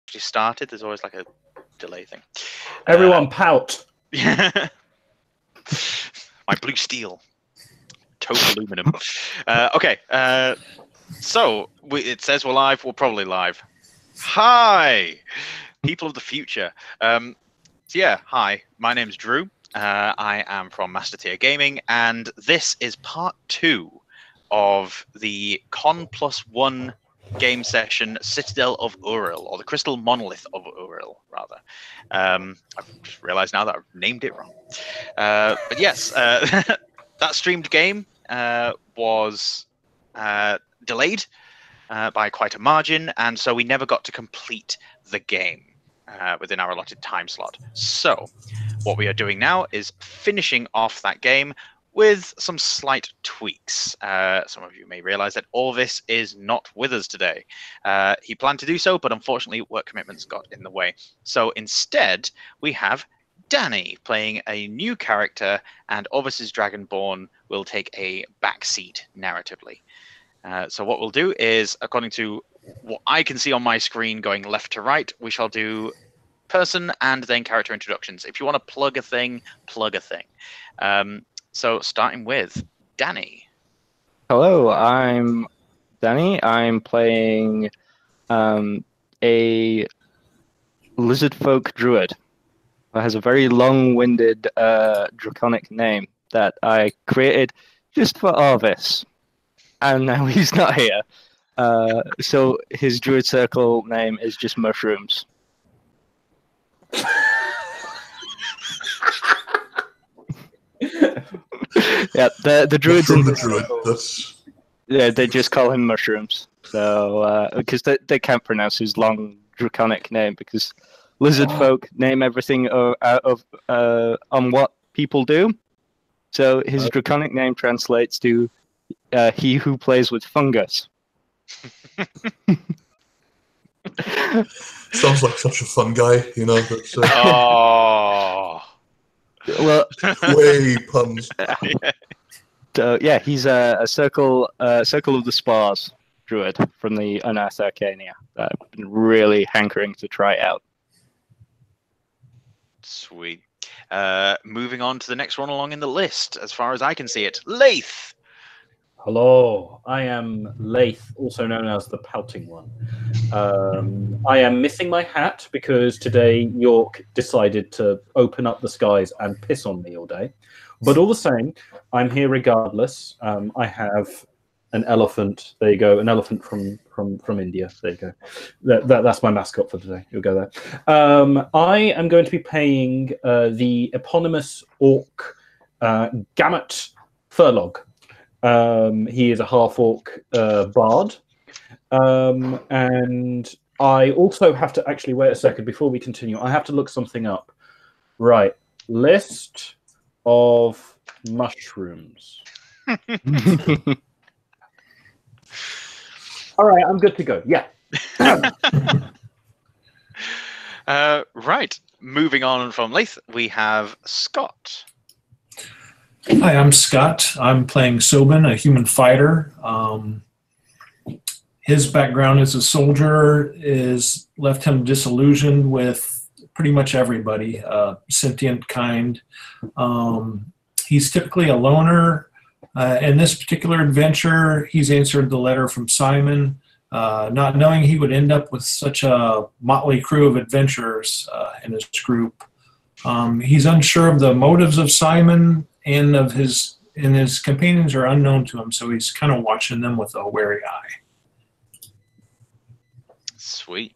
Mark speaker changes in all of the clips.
Speaker 1: actually started. There's always like a delay thing.
Speaker 2: Everyone pout.
Speaker 1: My blue steel. Total aluminum. Okay. So it says we're live. We're probably live. Hi, people of the future. So yeah, hi. My name's Drew. I am from Master Tier Gaming, and this is part 2 of the Con+1 game session, Citadel of Uril, or the Crystal Monolith of Uril, rather. I've just realised now that I've named it wrong. But yes, that streamed game was delayed by quite a margin, and so we never got to complete the game within our allotted time slot. So what we are doing now is finishing off that game with some slight tweaks. Some of you may realize that Orvis is not with us today. He planned to do so, but unfortunately work commitments got in the way. So instead, we have Danny playing a new character, and Orvis's Dragonborn will take a backseat narratively. So what we'll do is, according to what I can see on my screen going left to right, we shall do person and then character introductions. If you want to plug a thing, plug a thing. So starting with Danny.
Speaker 3: Hello, I'm Danny. I'm playing a lizard folk druid who has a very long-winded draconic name that I created just for Orvis. And now he's not here. So his druid circle name is just Mushrooms. Yeah, the druids in the druid. Yeah, they just call him Mushrooms. So because they can't pronounce his long draconic name, because lizard folk name everything out of on what people do. So his draconic name translates to he who plays with fungus.
Speaker 4: Sounds like such a fun guy, you know. But,
Speaker 1: Oh.
Speaker 3: Well,
Speaker 4: way puns.
Speaker 3: So yeah, he's a circle of the spars druid from the Unearthed Arcania. I've been really hankering to try out.
Speaker 1: Sweet. Moving on to the next one along in the list, as far as I can see it, Laith.
Speaker 2: Hello, I am Laith, also known as the Pouting One. I am missing my hat because today York decided to open up the skies and piss on me all day. But all the same, I'm here regardless. I have an elephant. There you go, an elephant from India. There you go. That's my mascot for today. You'll go there. I am going to be paying the eponymous orc Gamut Furlog. He is a half-orc bard. And I also have to actually, wait a second, before we continue, I have to look something up. Right. List of mushrooms. All right, I'm good to go. Yeah.
Speaker 1: Right. Moving on from Laith, we have Scott.
Speaker 5: Hi, I'm Scott. I'm playing Sobin, a human fighter. His background as a soldier is left him disillusioned with pretty much everybody, sentient kind. He's typically a loner. In this particular adventure, he's answered the letter from Simon, not knowing he would end up with such a motley crew of adventurers in his group. He's unsure of the motives of Simon, and his companions are unknown to him, so he's kind of watching them with a wary eye.
Speaker 1: Sweet.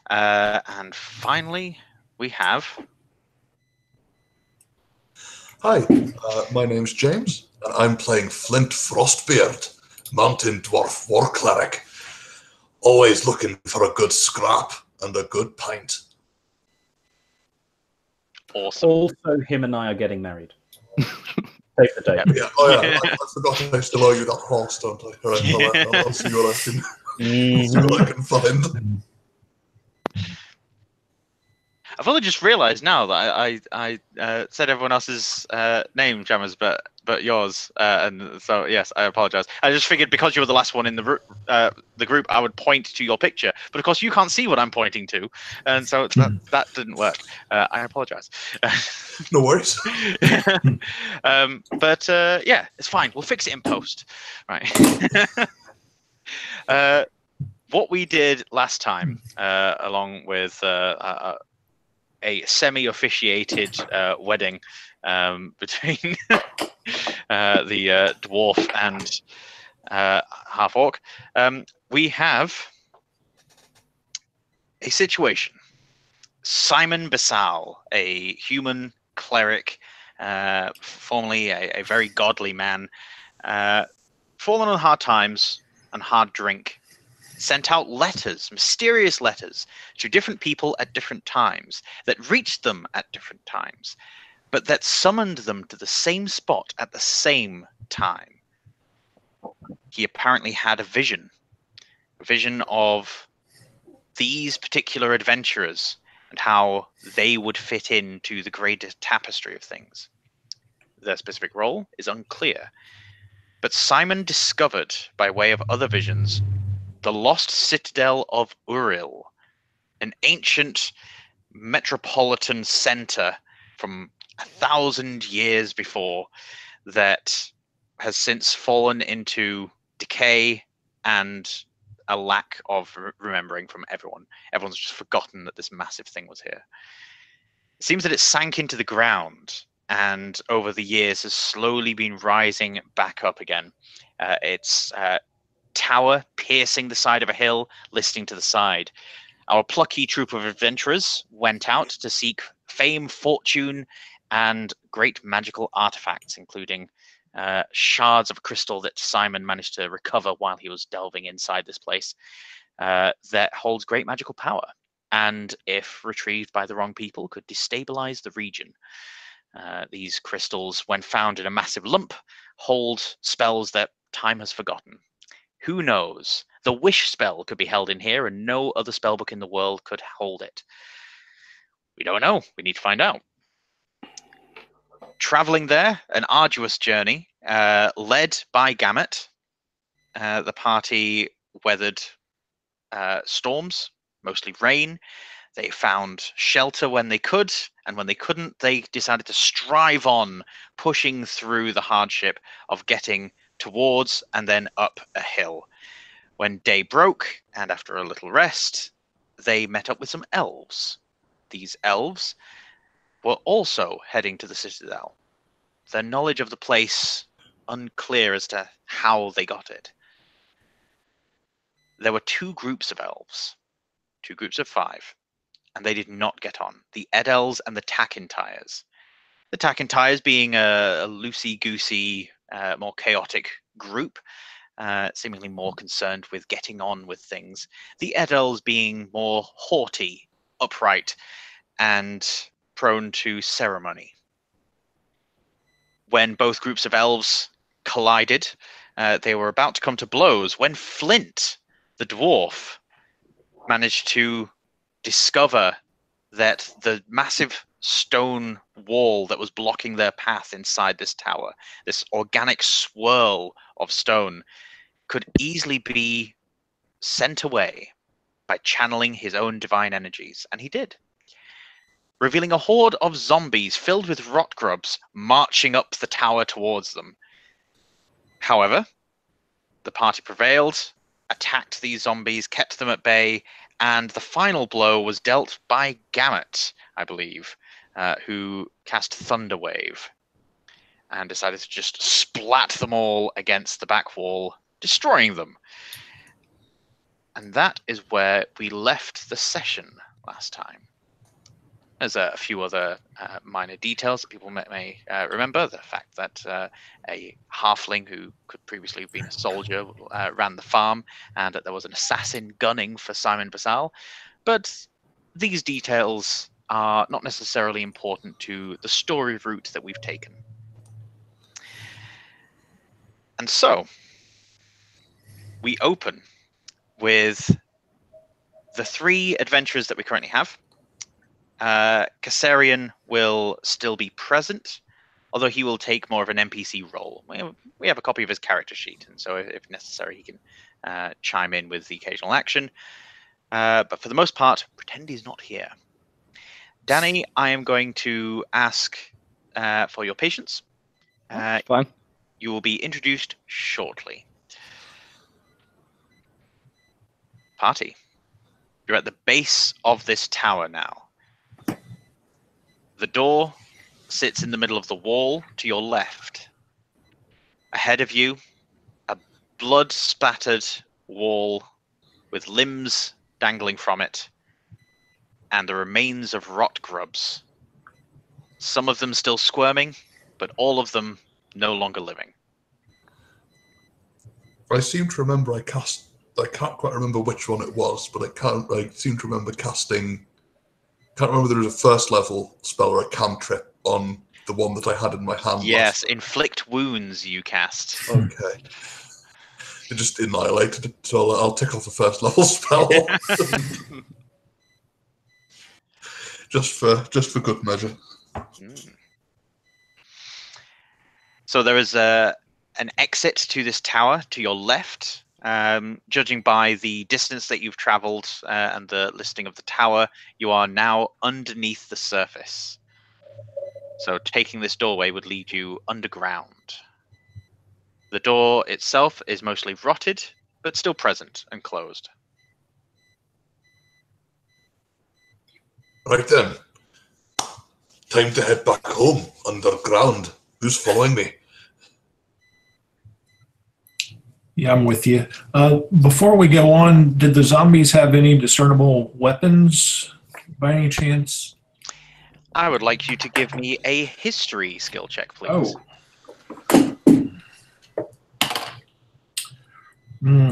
Speaker 1: And finally, we have...
Speaker 4: Hi, my name's James, and I'm playing Flint Frostbeard, Mountain Dwarf War Cleric. Always looking for a good scrap and a good pint.
Speaker 1: Awesome.
Speaker 2: Also, him and I are getting married. Take the date.
Speaker 4: Yeah, I forgot I still owe you that horse, don't I? All right, I'll see what I can, see what I can find.
Speaker 1: I've only just realised now that I said everyone else's name, Jammers, but yours. And so yes, I apologise. I just figured because you were the last one in the group, I would point to your picture. But of course, you can't see what I'm pointing to, and so that didn't work. I apologise.
Speaker 4: No worries.
Speaker 1: But yeah, it's fine. We'll fix it in post. Right. What we did last time, along with a semi-officiated wedding between the dwarf and half-orc, we have a situation. Simon Basal, a human cleric, formerly a very godly man, fallen on hard times and hard drink, sent out letters, mysterious letters, to different people at different times that reached them at different times, but that summoned them to the same spot at the same time. He apparently had a vision of these particular adventurers and how they would fit into the greater tapestry of things. Their specific role is unclear, but Simon discovered, by way of other visions, the lost Citadel of Uril, an ancient metropolitan center from 1,000 years before that has since fallen into decay and a lack of remembering from everyone. Everyone's just forgotten that this massive thing was here. It seems that it sank into the ground and over the years has slowly been rising back up again. Its tower piercing the side of a hill, listing to the side. Our plucky troop of adventurers went out to seek fame, fortune, and great magical artifacts, including shards of crystal that Simon managed to recover while he was delving inside this place, that holds great magical power, and if retrieved by the wrong people, could destabilize the region. These crystals, when found in a massive lump, hold spells that time has forgotten. Who knows? The wish spell could be held in here, and no other spellbook in the world could hold it. We don't know. We need to find out. Traveling there, an arduous journey, led by Gamut. The party weathered storms, mostly rain. They found shelter when they could, and when they couldn't, they decided to strive on, pushing through the hardship of getting towards and then up a hill. When day broke, and after a little rest, they met up with some elves. These elves were also heading to the Citadel. Their knowledge of the place unclear as to how they got it. There were two groups of elves, 2 groups of 5, and they did not get on. The Edels and the Tackintires. The Tackintires being a loosey-goosey, more chaotic group, seemingly more concerned with getting on with things. The Edels being more haughty, upright, and prone to ceremony. When both groups of elves collided, they were about to come to blows when Flint, the dwarf, managed to discover that the massive stone wall that was blocking their path inside this tower, this organic swirl of stone, could easily be sent away by channeling his own divine energies, and he did, revealing a horde of zombies filled with rot grubs marching up the tower towards them. However, the party prevailed, attacked these zombies, kept them at bay, and the final blow was dealt by Gamut, I believe, who cast Thunderwave and decided to just splat them all against the back wall, destroying them. And that is where we left the session last time. There's a few other minor details that people may remember. The fact that a halfling who could previously have been a soldier ran the farm, and that there was an assassin gunning for Simon Basal. But these details are not necessarily important to the story route that we've taken. And so, we open with the 3 adventurers that we currently have. Kassarian will still be present, although he will take more of an NPC role. We have a copy of his character sheet, and so if necessary, he can chime in with the occasional action. But for the most part, pretend he's not here. Danny, I am going to ask for your patience.
Speaker 3: Fine.
Speaker 1: You will be introduced shortly. Party. You're at the base of this tower now. The door sits in the middle of the wall to your left. Ahead of you, a blood-spattered wall with limbs dangling from it, and the remains of rot grubs. Some of them still squirming, but all of them no longer living.
Speaker 4: I seem to remember I can't quite remember which one it was, but I seem to remember casting. Can't remember there was a first level spell or a cantrip on the one that I had in my hand.
Speaker 1: Yes, inflict wounds you cast.
Speaker 4: Okay. It just annihilated it, so I'll tick off the first level spell. just for good measure.
Speaker 1: So there is an exit to this tower to your left. Judging by the distance that you've traveled and the listing of the tower, you are now underneath the surface. So taking this doorway would lead you underground. The door itself is mostly rotted, but still present and closed.
Speaker 4: Right then. Time to head back home, underground. Who's following me?
Speaker 5: Yeah, I'm with you. Before we go on, did the zombies have any discernible weapons by any chance?
Speaker 1: I would like you to give me a history skill check, please.
Speaker 5: Oh.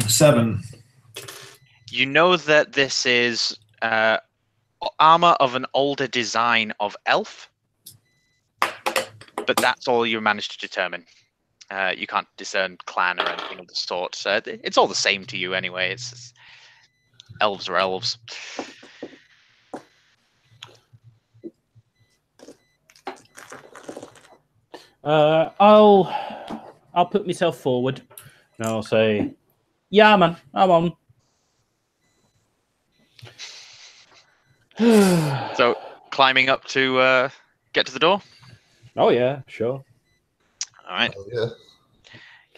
Speaker 5: 7.
Speaker 1: You know that this is armor of an older design of elf, but that's all you managed to determine. You can't discern clan or anything of the sort. It's all the same to you anyway. It's elves are elves.
Speaker 2: I'll put myself forward and I'll say, "Yeah, man, I'm on."
Speaker 1: So climbing up to get to the door.
Speaker 2: Oh yeah, sure.
Speaker 1: All right.
Speaker 4: Oh, yeah.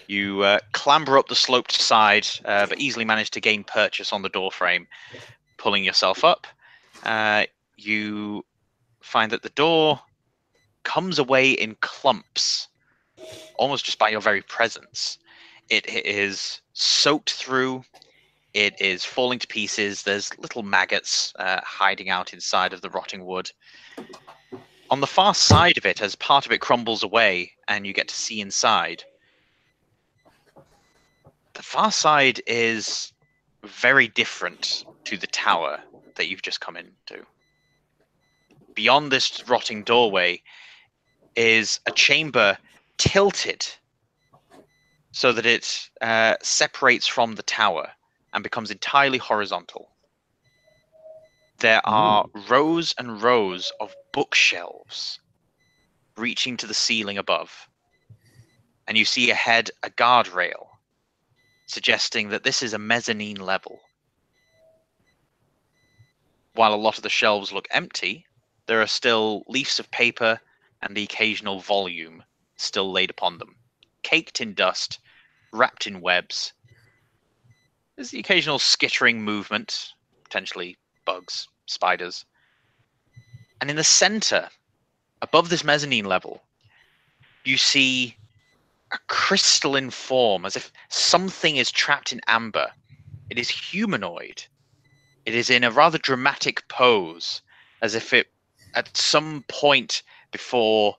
Speaker 1: You clamber up the sloped side, but easily manage to gain purchase on the door frame, pulling yourself up. You find that the door comes away in clumps, almost just by your very presence. It is soaked through. It is falling to pieces. There's little maggots hiding out inside of the rotting wood. On the far side of it, as part of it crumbles away and you get to see inside, the far side is very different to the tower that you've just come into. Beyond this rotting doorway is a chamber tilted so that it separates from the tower and becomes entirely horizontal. There are rows and rows of bookshelves reaching to the ceiling above. And you see ahead a guardrail, suggesting that this is a mezzanine level. While a lot of the shelves look empty, there are still leaves of paper and the occasional volume still laid upon them, caked in dust, wrapped in webs. There's the occasional skittering movement, potentially bugs, spiders. And in the center, above this mezzanine level, you see a crystalline form, as if something is trapped in amber. It is humanoid. It is in a rather dramatic pose, as if it, at some point before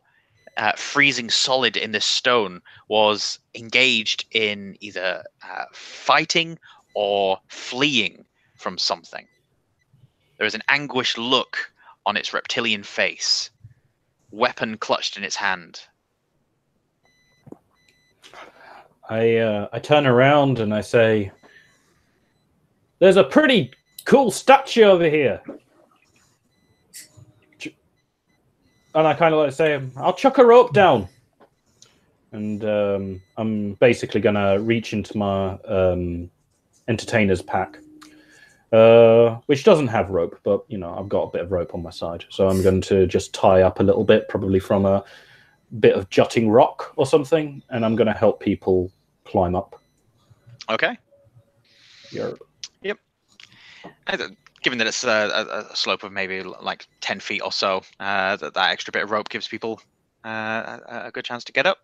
Speaker 1: freezing solid in this stone, was engaged in either fighting or fleeing from something. There is an anguished look on its reptilian face, weapon clutched in its hand.
Speaker 2: I turn around and I say, "There's a pretty cool statue over here." And I kind of like say, I'll chuck a rope down. And I'm basically going to reach into my entertainer's pack, which doesn't have rope, but, you know, I've got a bit of rope on my side. So I'm going to just tie up a little bit, probably from a bit of jutting rock or something, and I'm going to help people climb up.
Speaker 1: Okay.
Speaker 2: Yep.
Speaker 1: Given that it's a slope of maybe like 10 feet or so, that extra bit of rope gives people a good chance to get up.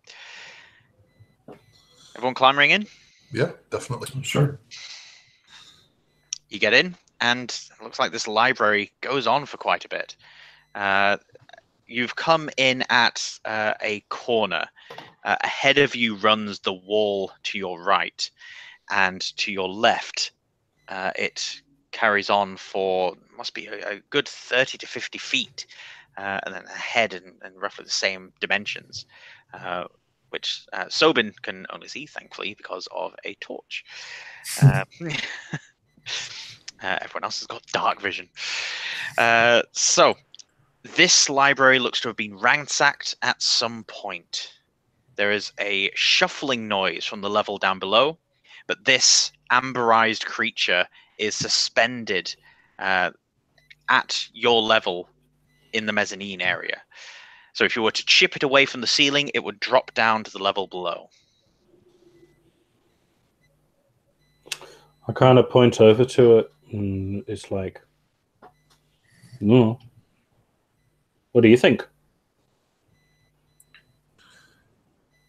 Speaker 1: Everyone clambering in?
Speaker 4: Yeah, definitely.
Speaker 5: Sure.
Speaker 1: You get in, and it looks like this library goes on for quite a bit. You've come in at a corner. Ahead of you runs the wall to your right, and to your left, it carries on for, must be a good 30 to 50 feet, and then ahead in roughly the same dimensions, which Sobin can only see, thankfully, because of a torch. Everyone else has got dark vision. So this library looks to have been ransacked at some point. There is a shuffling noise from the level down below, but this amberized creature is suspended at your level in the mezzanine area. So if you were to chip it away from the ceiling, it would drop down to the level below.
Speaker 2: I kind of point over to it, and it's like, no. What do you think?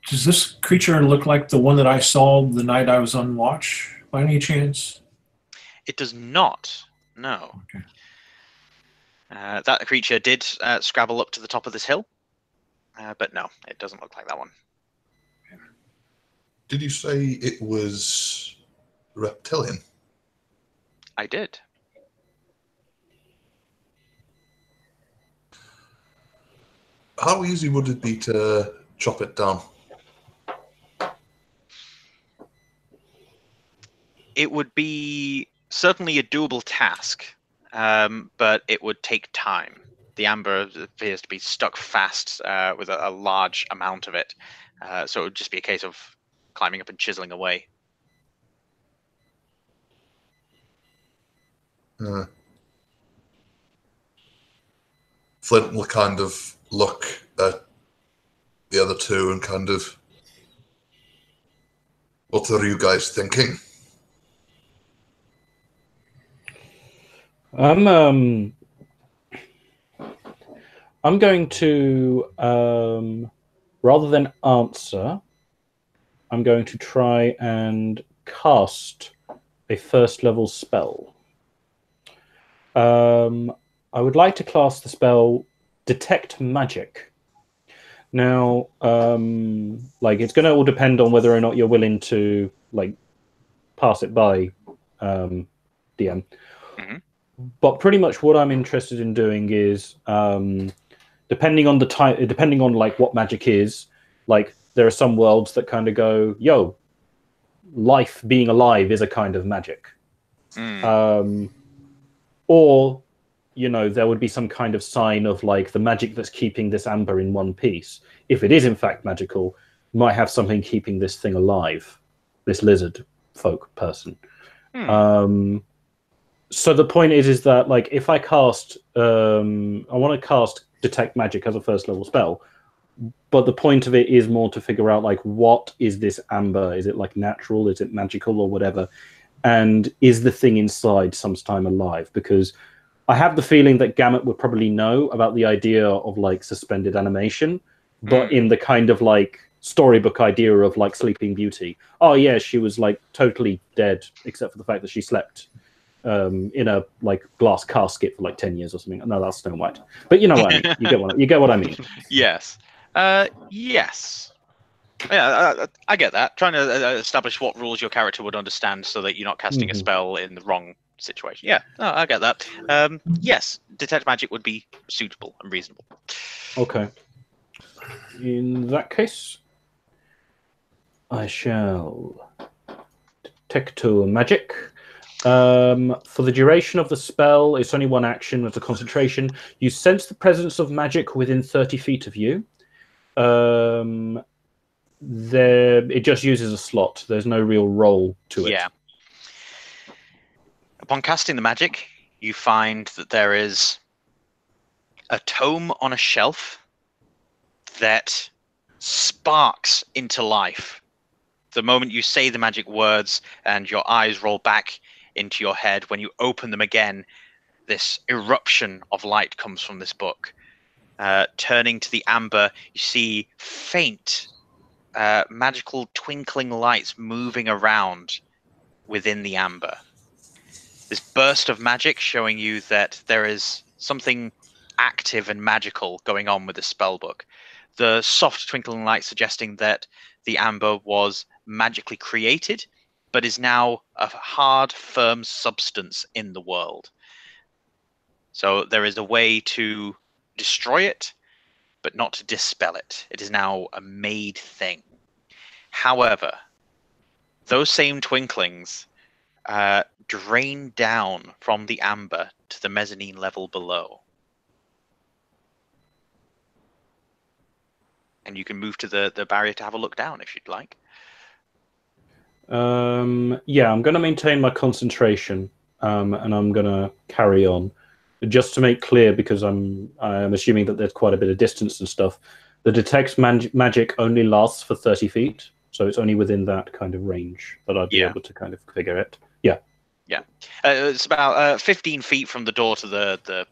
Speaker 5: Does this creature look like the one that I saw the night I was on watch, by any chance?
Speaker 1: It does not, no.
Speaker 5: Okay.
Speaker 1: That creature did scrabble up to the top of this hill, but no, it doesn't look like that one.
Speaker 4: Did you say it was reptilian?
Speaker 1: I did.
Speaker 4: How easy would it be to chop it down?
Speaker 1: It would be certainly a doable task, but it would take time. The amber appears to be stuck fast with a large amount of it, so it would just be a case of climbing up and chiseling away.
Speaker 4: Flint will kind of look at the other two and kind of, what are you guys thinking?
Speaker 2: I'm going to, rather than answer, I'm going to try and cast a first level spell. I would like to cast the spell Detect Magic. Now, like, it's going to all depend on whether or not you're willing to, like, pass it by, DM.
Speaker 1: Mm-hmm.
Speaker 2: But pretty much what I'm interested in doing is, depending on the type, depending on like what magic is, like there are some worlds that kind of go, yo, life being alive is a kind of magic. Or, you know, there would be some kind of sign of like the magic that's keeping this amber in one piece. If it is in fact magical, you might have something keeping this thing alive, this lizard folk person. So the point is that like if I cast, I want to cast Detect Magic as a first level spell, but the point of it is more to figure out like what is this amber? Is it like natural? Is it magical or whatever? And is the thing inside sometime alive? Because I have the feeling that Gamut would probably know about the idea of like suspended animation, but in the kind of like storybook idea of like Sleeping Beauty. Oh yeah, she was like totally dead except for the fact that she slept in a like glass casket for like 10 years or something. No, that's Snow White. But you know what I mean. You get what I mean.
Speaker 1: Yes. Yes. Yeah, I get that. Trying to establish what rules your character would understand so that you're not casting a spell in the wrong situation. Yeah, no, I get that. Yes, Detect Magic would be suitable and reasonable.
Speaker 2: Okay. In that case, I shall Detect Magic. For the duration of the spell, it's only one action with a concentration. You sense the presence of magic within 30 feet of you. It just uses a slot. There's no real role to it.
Speaker 1: Yeah. Upon casting the magic, you find that there is a tome on a shelf that sparks into life. The moment you say the magic words and your eyes roll back into your head, when you open them again, this eruption of light comes from this book. Turning to the amber, you see faint, magical twinkling lights moving around within the amber. This burst of magic showing you that there is something active and magical going on with the spellbook. The soft twinkling light suggesting that the amber was magically created, but is now a hard, firm substance in the world. So there is a way to destroy it, but not to dispel it. It is now a made thing. However, those same twinklings drain down from the amber to the mezzanine level below. And you can move to the barrier to have a look down if you'd like.
Speaker 2: Yeah, I'm going to maintain my concentration, and I'm going to carry on. Just to make clear, because I'm assuming that there's quite a bit of distance and stuff, the detect magic only lasts for 30 feet, so it's only within that kind of range that I'd be able to kind of figure it. Yeah.
Speaker 1: Yeah. It's about 15 feet from the door to the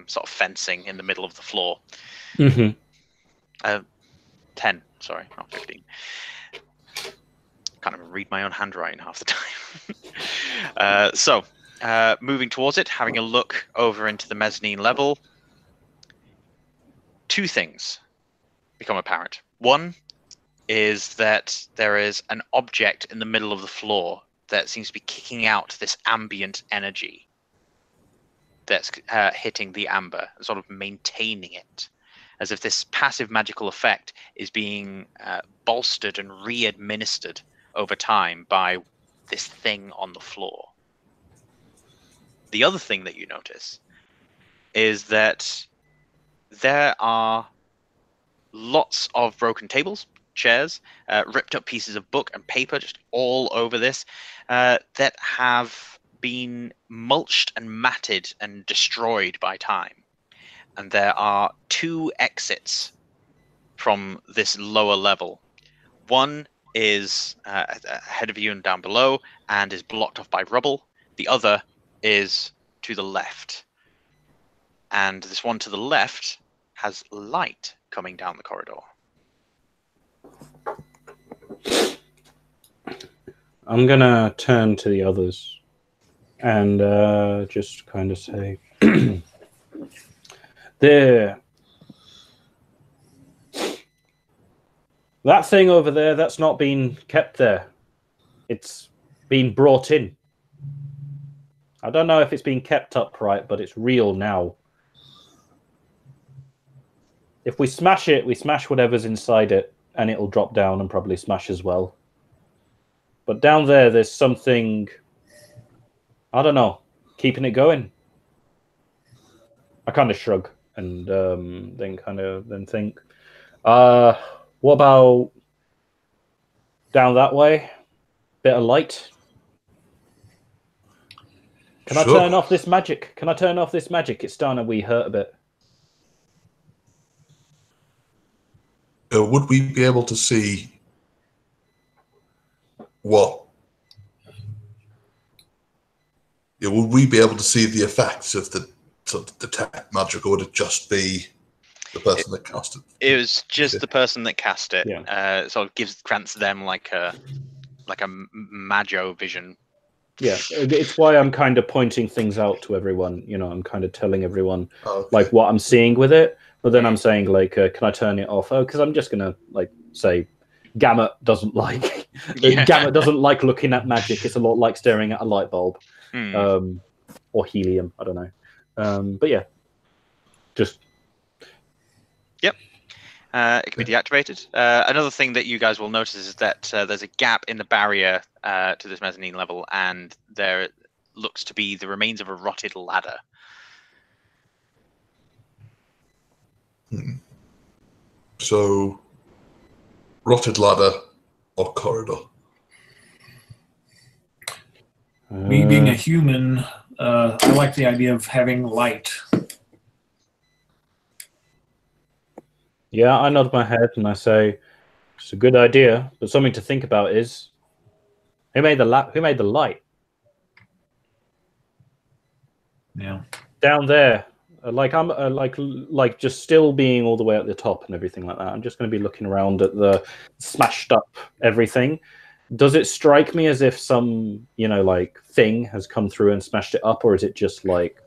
Speaker 1: sort of fencing in the middle of the floor.
Speaker 2: Mm-hmm.
Speaker 1: 10, sorry, not 15. Can't even read my own handwriting half the time. So, moving towards it, having a look over into the mezzanine level, two things become apparent. One is that there is an object in the middle of the floor that seems to be kicking out this ambient energy that's hitting the amber, sort of maintaining it, as if this passive magical effect is being bolstered and re-administered over time by this thing on the floor. The other thing that you notice is that there are lots of broken tables, chairs, ripped up pieces of book and paper just all over this that have been mulched and matted and destroyed by time. And there are two exits from this lower level. One is ahead of you and down below and is blocked off by rubble. The other is to the left. And this one to the left has light coming down the corridor.
Speaker 2: I'm going to turn to the others and just kind of say, there. That thing over there, that's not been kept there. It's been brought in. I don't know if it's been kept upright, but it's real now. If we smash it, we smash whatever's inside it, and it'll drop down and probably smash as well. But down there, there's something, I don't know, keeping it going. I kind of shrug and then think, what about down that way? Bit of light. Can I turn off this magic? Can I turn off this magic? It's starting to hurt a bit.
Speaker 4: Would we be able to see what? Yeah, would we be able to see the effects of the detect magic, or would it just be the person that cast it?
Speaker 1: It was just the person that cast it.
Speaker 2: Yeah.
Speaker 1: So it grants them like a Mago vision.
Speaker 2: Yeah, it's why I'm kind of pointing things out to everyone. You know, I'm kind of telling everyone like what I'm seeing with it. But then I'm saying like, can I turn it off? Oh, because I'm just gonna like say, Gamut doesn't like Gamut doesn't like looking at magic. It's a lot like staring at a light bulb, or helium. I don't know. But yeah, just
Speaker 1: yep. It can be deactivated. Another thing that you guys will notice is that there's a gap in the barrier to this mezzanine level, and there looks to be the remains of a rotted ladder.
Speaker 4: So, rotted ladder or corridor?
Speaker 5: Me being a human, I like the idea of having light.
Speaker 2: Yeah, I nod my head and I say, it's a good idea, but something to think about is, who made the light?
Speaker 5: Yeah.
Speaker 2: Down there, like I'm like just still being all the way at the top and everything like that. I'm just going to be looking around at the smashed up everything. Does it strike me as if some, like thing has come through and smashed it up, or is it just like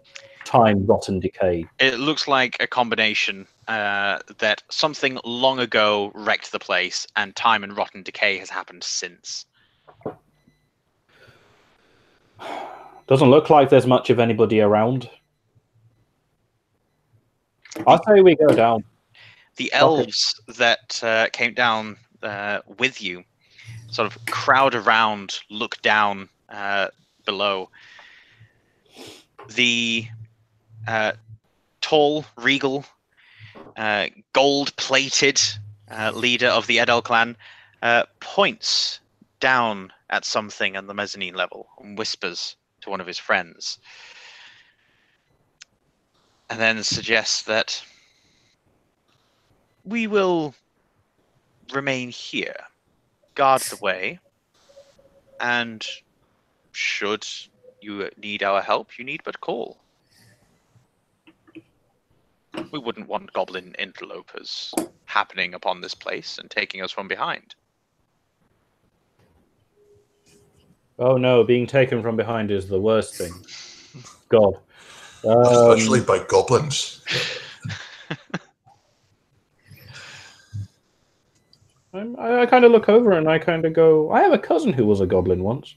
Speaker 2: time, rot, and decay?
Speaker 1: It looks like a combination that something long ago wrecked the place, and time and rot and decay has happened since.
Speaker 2: Doesn't look like there's much of anybody around. I say we go down.
Speaker 1: The elves that came down with you sort of crowd around, look down below. The tall, regal, gold-plated leader of the Edel clan points down at something on the mezzanine level and whispers to one of his friends, and then suggests that we will remain here, guard the way, and should you need our help, you need but call. We wouldn't want goblin interlopers happening upon this place and taking us from behind.
Speaker 2: Oh no, being taken from behind is the worst thing. God.
Speaker 4: Especially by goblins.
Speaker 2: I kind of look over and I kind of go, I have a cousin who was a goblin once.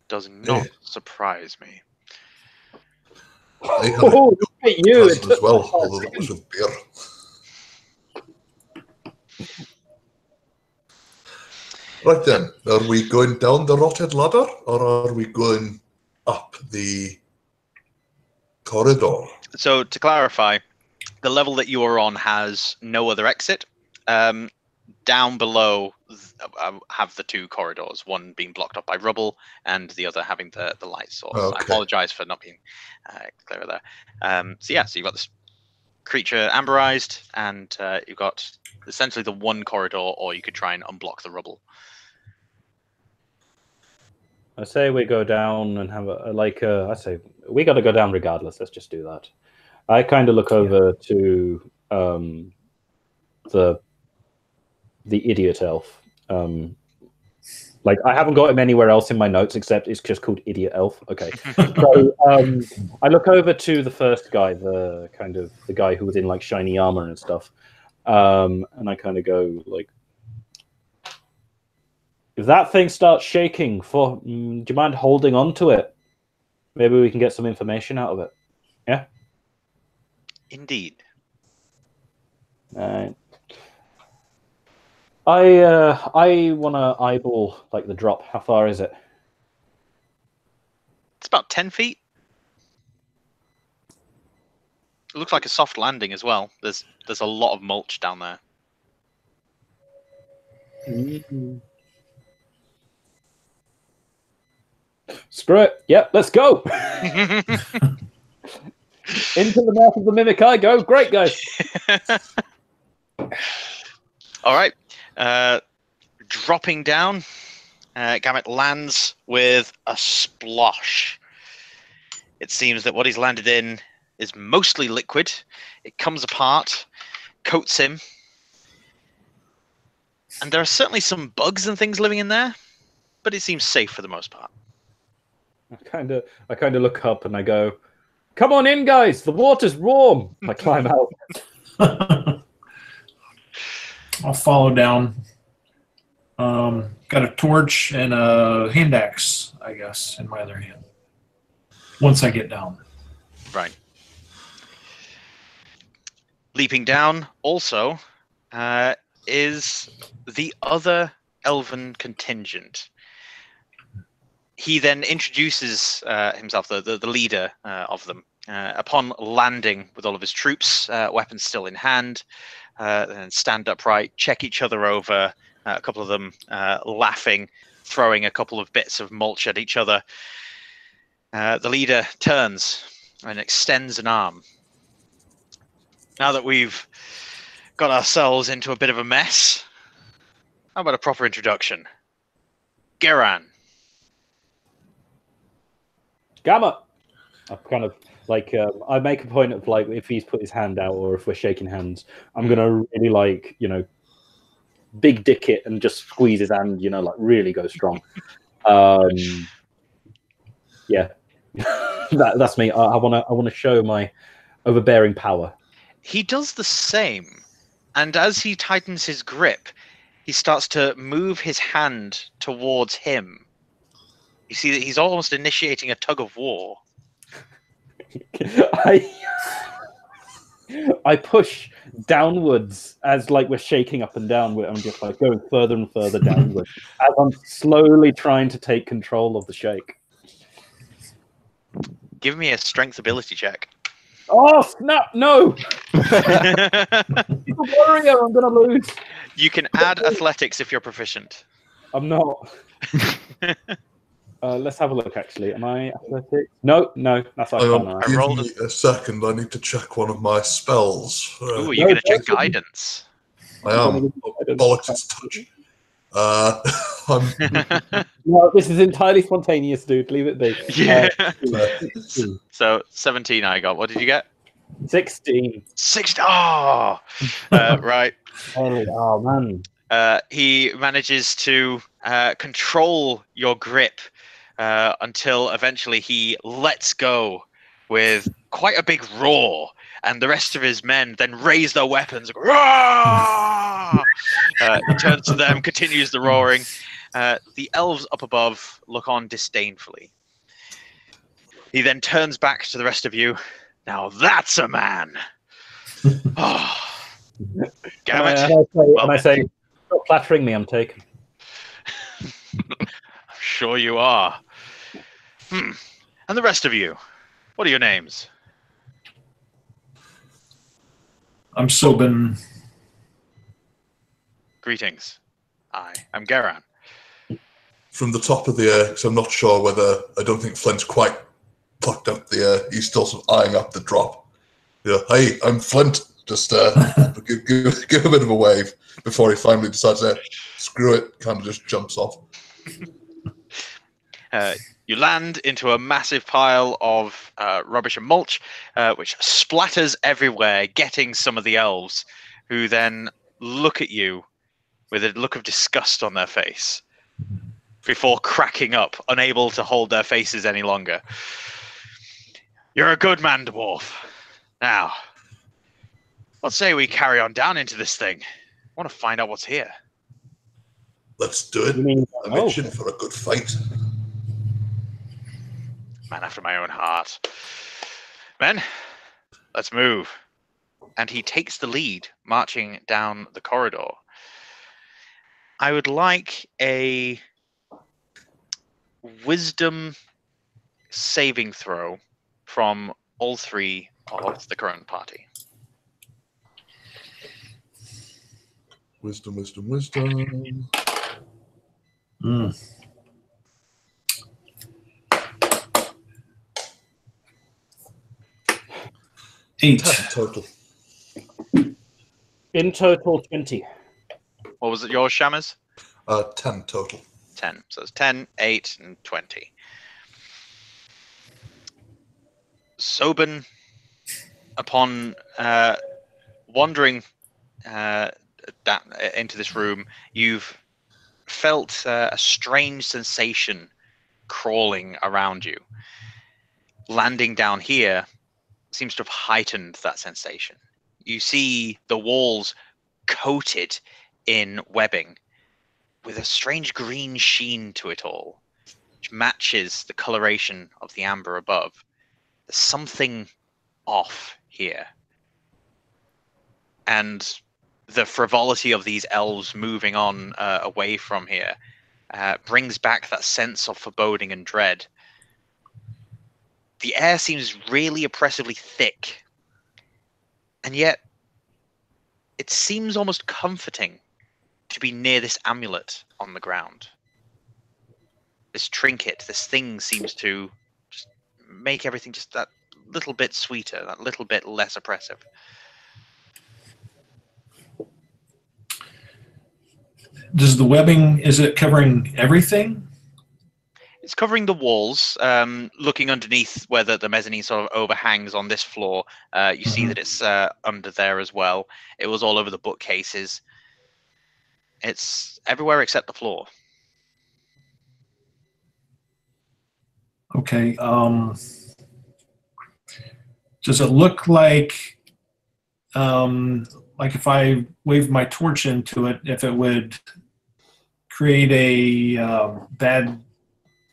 Speaker 1: Does not surprise me.
Speaker 4: I had
Speaker 2: Oh, look at you!
Speaker 4: cousin as well, although that was with beer. Right then, are we going down the rotted ladder, or are we going up the corridor?
Speaker 1: So, to clarify, the level that you are on has no other exit. Down below have the two corridors, one being blocked up by rubble and the other having the light source.
Speaker 4: Okay.
Speaker 1: I apologize for not being clearer there. So you've got this creature amberized, and you've got essentially the one corridor, or you could try and unblock the rubble.
Speaker 2: I say we go down and have I say we got to go down regardless. Let's just do that. I kind of look over to the idiot elf. Like I haven't got him anywhere else in my notes except it's just called idiot elf. Okay. So I look over to the first guy, the guy who was in like shiny armor and stuff, and I kind of go like, if that thing starts shaking, do you mind holding on to it? Maybe we can get some information out of it. Yeah?
Speaker 1: Indeed.
Speaker 2: I want to eyeball like the drop. How far is it?
Speaker 1: It's about 10 feet. It looks like a soft landing as well. There's a lot of mulch down there.
Speaker 2: Mm-hmm. Screw it. Yep, let's go. Into the mouth of the mimic I go. Great, guys.
Speaker 1: All right. Dropping down, Gamut lands with a splosh. It seems that what he's landed in is mostly liquid. It comes apart, coats him, and there are certainly some bugs and things living in there, but it seems safe for the most part.
Speaker 2: I kind of look up and I go, "Come on in, guys. The water's warm." I climb out.
Speaker 5: I'll follow down. Got a torch and a hand axe, I guess, in my other hand. Once I get down.
Speaker 1: Right. Leaping down also is the other elven contingent. He then introduces himself, the leader of them, upon landing with all of his troops, weapons still in hand, and stand upright, check each other over, a couple of them laughing, throwing a couple of bits of mulch at each other. The leader turns and extends an arm. Now that we've got ourselves into a bit of a mess, how about a proper introduction? Geran.
Speaker 2: Gamma. I kind of like I make a point of like if he's put his hand out or if we're shaking hands, I'm gonna really like big dick it and just squeeze his hand, like really go strong. Yeah, that's me. I wanna show my overbearing power.
Speaker 1: He does the same, and as he tightens his grip, he starts to move his hand towards him. You see that he's almost initiating a tug of war.
Speaker 2: I push downwards as like we're shaking up and down. I'm just like going further and further downwards as I'm slowly trying to take control of the shake.
Speaker 1: Give me a strength ability check.
Speaker 2: Oh snap! No, he's a warrior. I'm gonna lose.
Speaker 1: You can add athletics if you're proficient.
Speaker 2: I'm not. Let's have a look. Actually, am I athletic? No, that's Arcana.
Speaker 1: I rolled
Speaker 4: Give me a second. I need to check one of my spells.
Speaker 1: Ooh, are you going to check guidance?
Speaker 4: I am. Bollocks, it's touch.
Speaker 2: No, this is entirely spontaneous, dude. Leave it be.
Speaker 1: Yeah. So 17 I got. What did you get?
Speaker 2: 16.
Speaker 1: 16. Oh, right.
Speaker 2: Oh man.
Speaker 1: He manages to control your grip until eventually he lets go with quite a big roar, and the rest of his men then raise their weapons. He turns to them, continues the roaring. The elves up above look on disdainfully. He then turns back to the rest of you. Now that's a man. Oh, damn it.
Speaker 2: And I say, stop flattering me, I'm taken.
Speaker 1: I'm sure you are. And the rest of you, what are your names?
Speaker 5: I'm Sobin.
Speaker 1: Greetings. I am Geran.
Speaker 4: From the top of the air, because I'm not sure whether, I don't think Flint's quite plucked up the air. He's still sort of eyeing up the drop. Hey, I'm Flint. Just give a bit of a wave before he finally decides to screw it, kind of just jumps off.
Speaker 1: You land into a massive pile of rubbish and mulch, which splatters everywhere, getting some of the elves, who then look at you with a look of disgust on their face before cracking up, unable to hold their faces any longer. You're a good man, dwarf. Now, let's say we carry on down into this thing. I want to find out what's here.
Speaker 4: Let's do it. I'm itching for a good fight.
Speaker 1: Man after my own heart. Men, let's move. And he takes the lead, marching down the corridor. I would like a wisdom saving throw from all three of the current party.
Speaker 4: Wisdom.
Speaker 5: 8
Speaker 4: total.
Speaker 2: In total, 20.
Speaker 1: What was it, yours, Shammers?
Speaker 4: 10 total.
Speaker 1: 10. So it's 10, 8, and 20. Sobin, upon wandering into this room, you've felt a strange sensation crawling around you. Landing down here seems to have heightened that sensation. You see the walls coated in webbing with a strange green sheen to it all, which matches the coloration of the amber above. There's something off here. And the frivolity of these elves moving on away from here brings back that sense of foreboding and dread. The air seems really oppressively thick, and yet it seems almost comforting to be near this amulet on the ground. This trinket, this thing seems to just make everything just that little bit sweeter, that little bit less oppressive.
Speaker 5: Does the webbing, is it covering everything?
Speaker 1: It's covering the walls. Looking underneath where the mezzanine sort of overhangs on this floor, you see that it's under there as well. It was all over the bookcases. It's everywhere except the floor.
Speaker 5: Okay. Does it look like if I waved my torch into it, if it would create a bad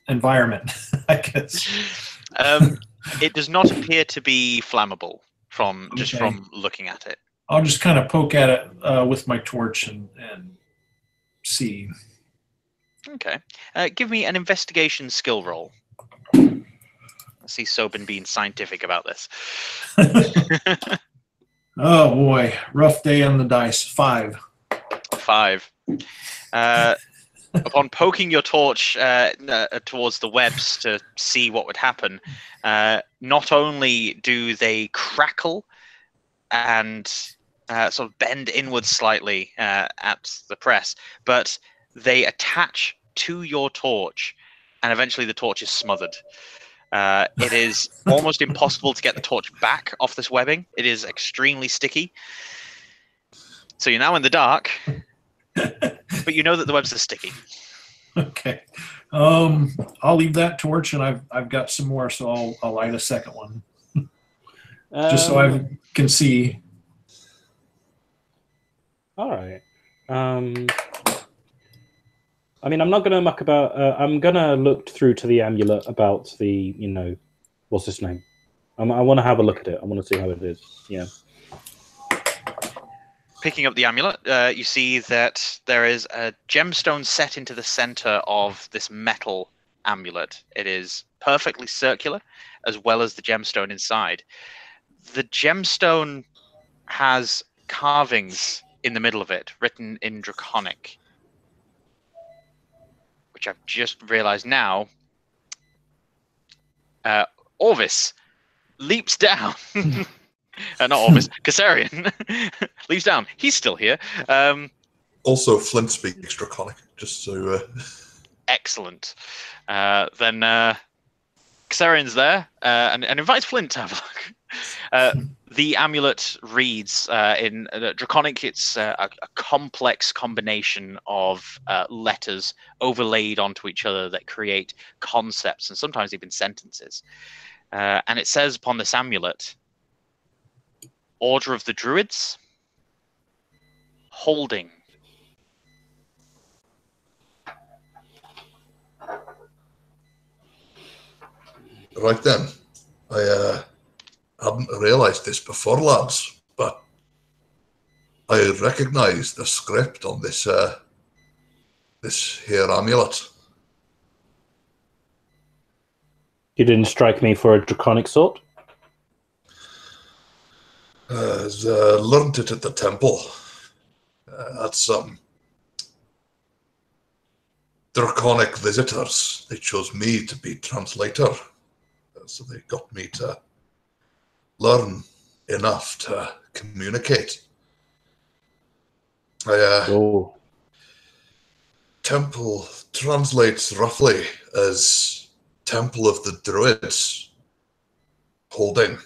Speaker 5: environment, I guess?
Speaker 1: It does not appear to be flammable from looking at it.
Speaker 5: I'll just kind of poke at it with my torch and see.
Speaker 1: Okay. Give me an investigation skill roll. I see Sobin being scientific about this.
Speaker 5: Oh boy, rough day on the dice. 5.
Speaker 1: 5. Upon poking your torch towards the webs to see what would happen, not only do they crackle and sort of bend inwards slightly at the press, but they attach to your torch, and eventually the torch is smothered. It is almost impossible to get the torch back off this webbing. It is extremely sticky. So you're now in the dark, but you know that the webs are sticky.
Speaker 5: Okay. I'll leave that torch, and I've got some more, so I'll light a second one. Just so I can see.
Speaker 2: All right. I mean, I'm not going to muck about. I'm going to look through to the amulet about the, what's his name? I want to have a look at it. I want to see how it is. Yeah.
Speaker 1: Picking up the amulet, you see that there is a gemstone set into the center of this metal amulet. It is perfectly circular, as well as the gemstone inside. The gemstone has carvings in the middle of it, written in Draconic, which I've just realized now. Orvis leaps down. Not Orvis, Kassarian leaps down. He's still here.
Speaker 4: Also, Flint speaks Draconic, just so...
Speaker 1: Excellent. Then Kassarian's there and invites Flint to have a look. The amulet reads in Draconic, it's a complex combination of letters overlaid onto each other that create concepts and sometimes even sentences. And it says upon this amulet, Order of the Druids, holding.
Speaker 4: Right then, I hadn't realised this before, lads, but I recognise the script on this this here amulet.
Speaker 2: You didn't strike me for a draconic sort?
Speaker 4: Learned it at the temple. Had some draconic visitors. They chose me to be translator, so they got me to learn enough to communicate. Temple translates roughly as Temple of the Druids, holding.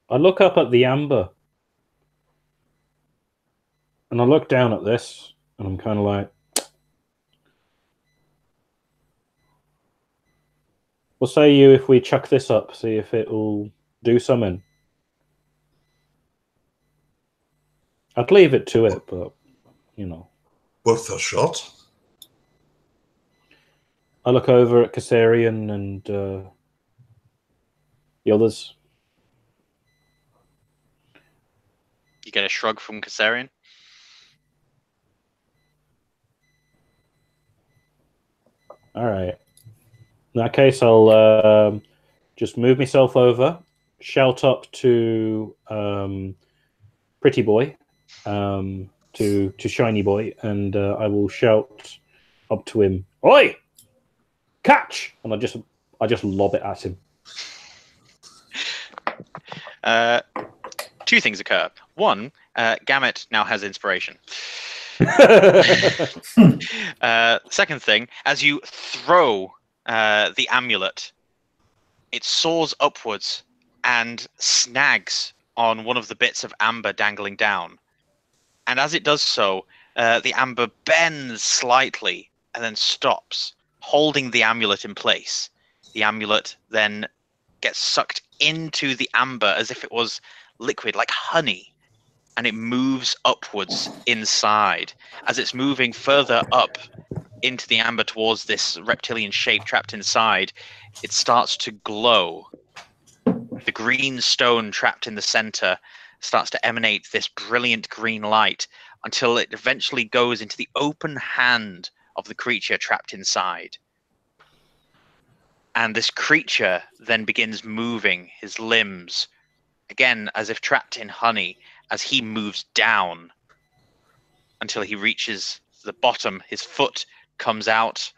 Speaker 2: I look up at the amber, and I look down at this, and I'm kind of like, what say you if we chuck this up, see if it will do something? I'd leave it to it, but,
Speaker 4: Worth a shot.
Speaker 2: I look over at Kassarian and the others.
Speaker 1: You get a shrug from Kassarian.
Speaker 2: All right. In that case, I'll just move myself over, shout up to Pretty Boy, to Shiny Boy, and I will shout up to him, "Oi! Catch!" And I just lob it at him.
Speaker 1: Two things occur. One, Gamut now has inspiration. Second thing, as you throw the amulet, it soars upwards and snags on one of the bits of amber dangling down. And as it does so, the amber bends slightly and then stops, holding the amulet in place. The amulet then gets sucked into the amber as if it was liquid, like honey, and it moves upwards inside. As it's moving further up into the amber towards this reptilian shape trapped inside, it starts to glow. The green stone trapped in the center starts to emanate this brilliant green light until it eventually goes into the open hand of the creature trapped inside. And this creature then begins moving his limbs, again as if trapped in honey, as he moves down until he reaches the bottom. His foot comes out,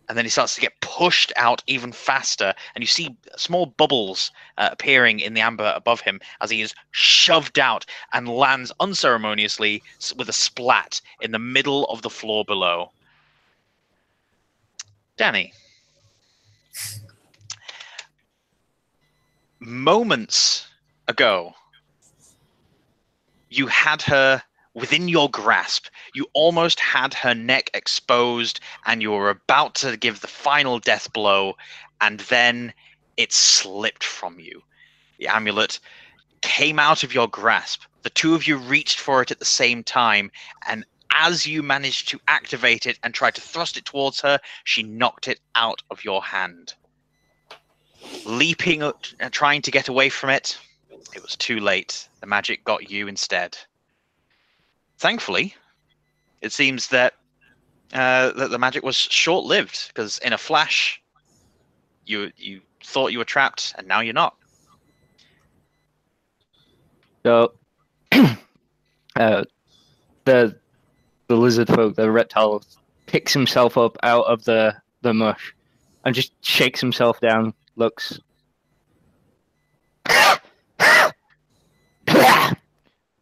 Speaker 1: and then he starts to get pushed out even faster, and you see small bubbles appearing in the amber above him as he is shoved out and lands unceremoniously with a splat in the middle of the floor below. Danny. Moments ago, you had her within your grasp. You almost had her neck exposed, and you were about to give the final death blow, and then it slipped from you. The amulet came out of your grasp. The two of you reached for it at the same time, and as you managed to activate it and try to thrust it towards her, she knocked it out of your hand. Leaping and trying to get away from it, it was too late. The magic got you instead. Thankfully, it seems that that the magic was short-lived, because in a flash, you thought you were trapped, and now you're not.
Speaker 3: So, the lizard folk, the reptile, picks himself up out of the mush and just shakes himself down. Looks.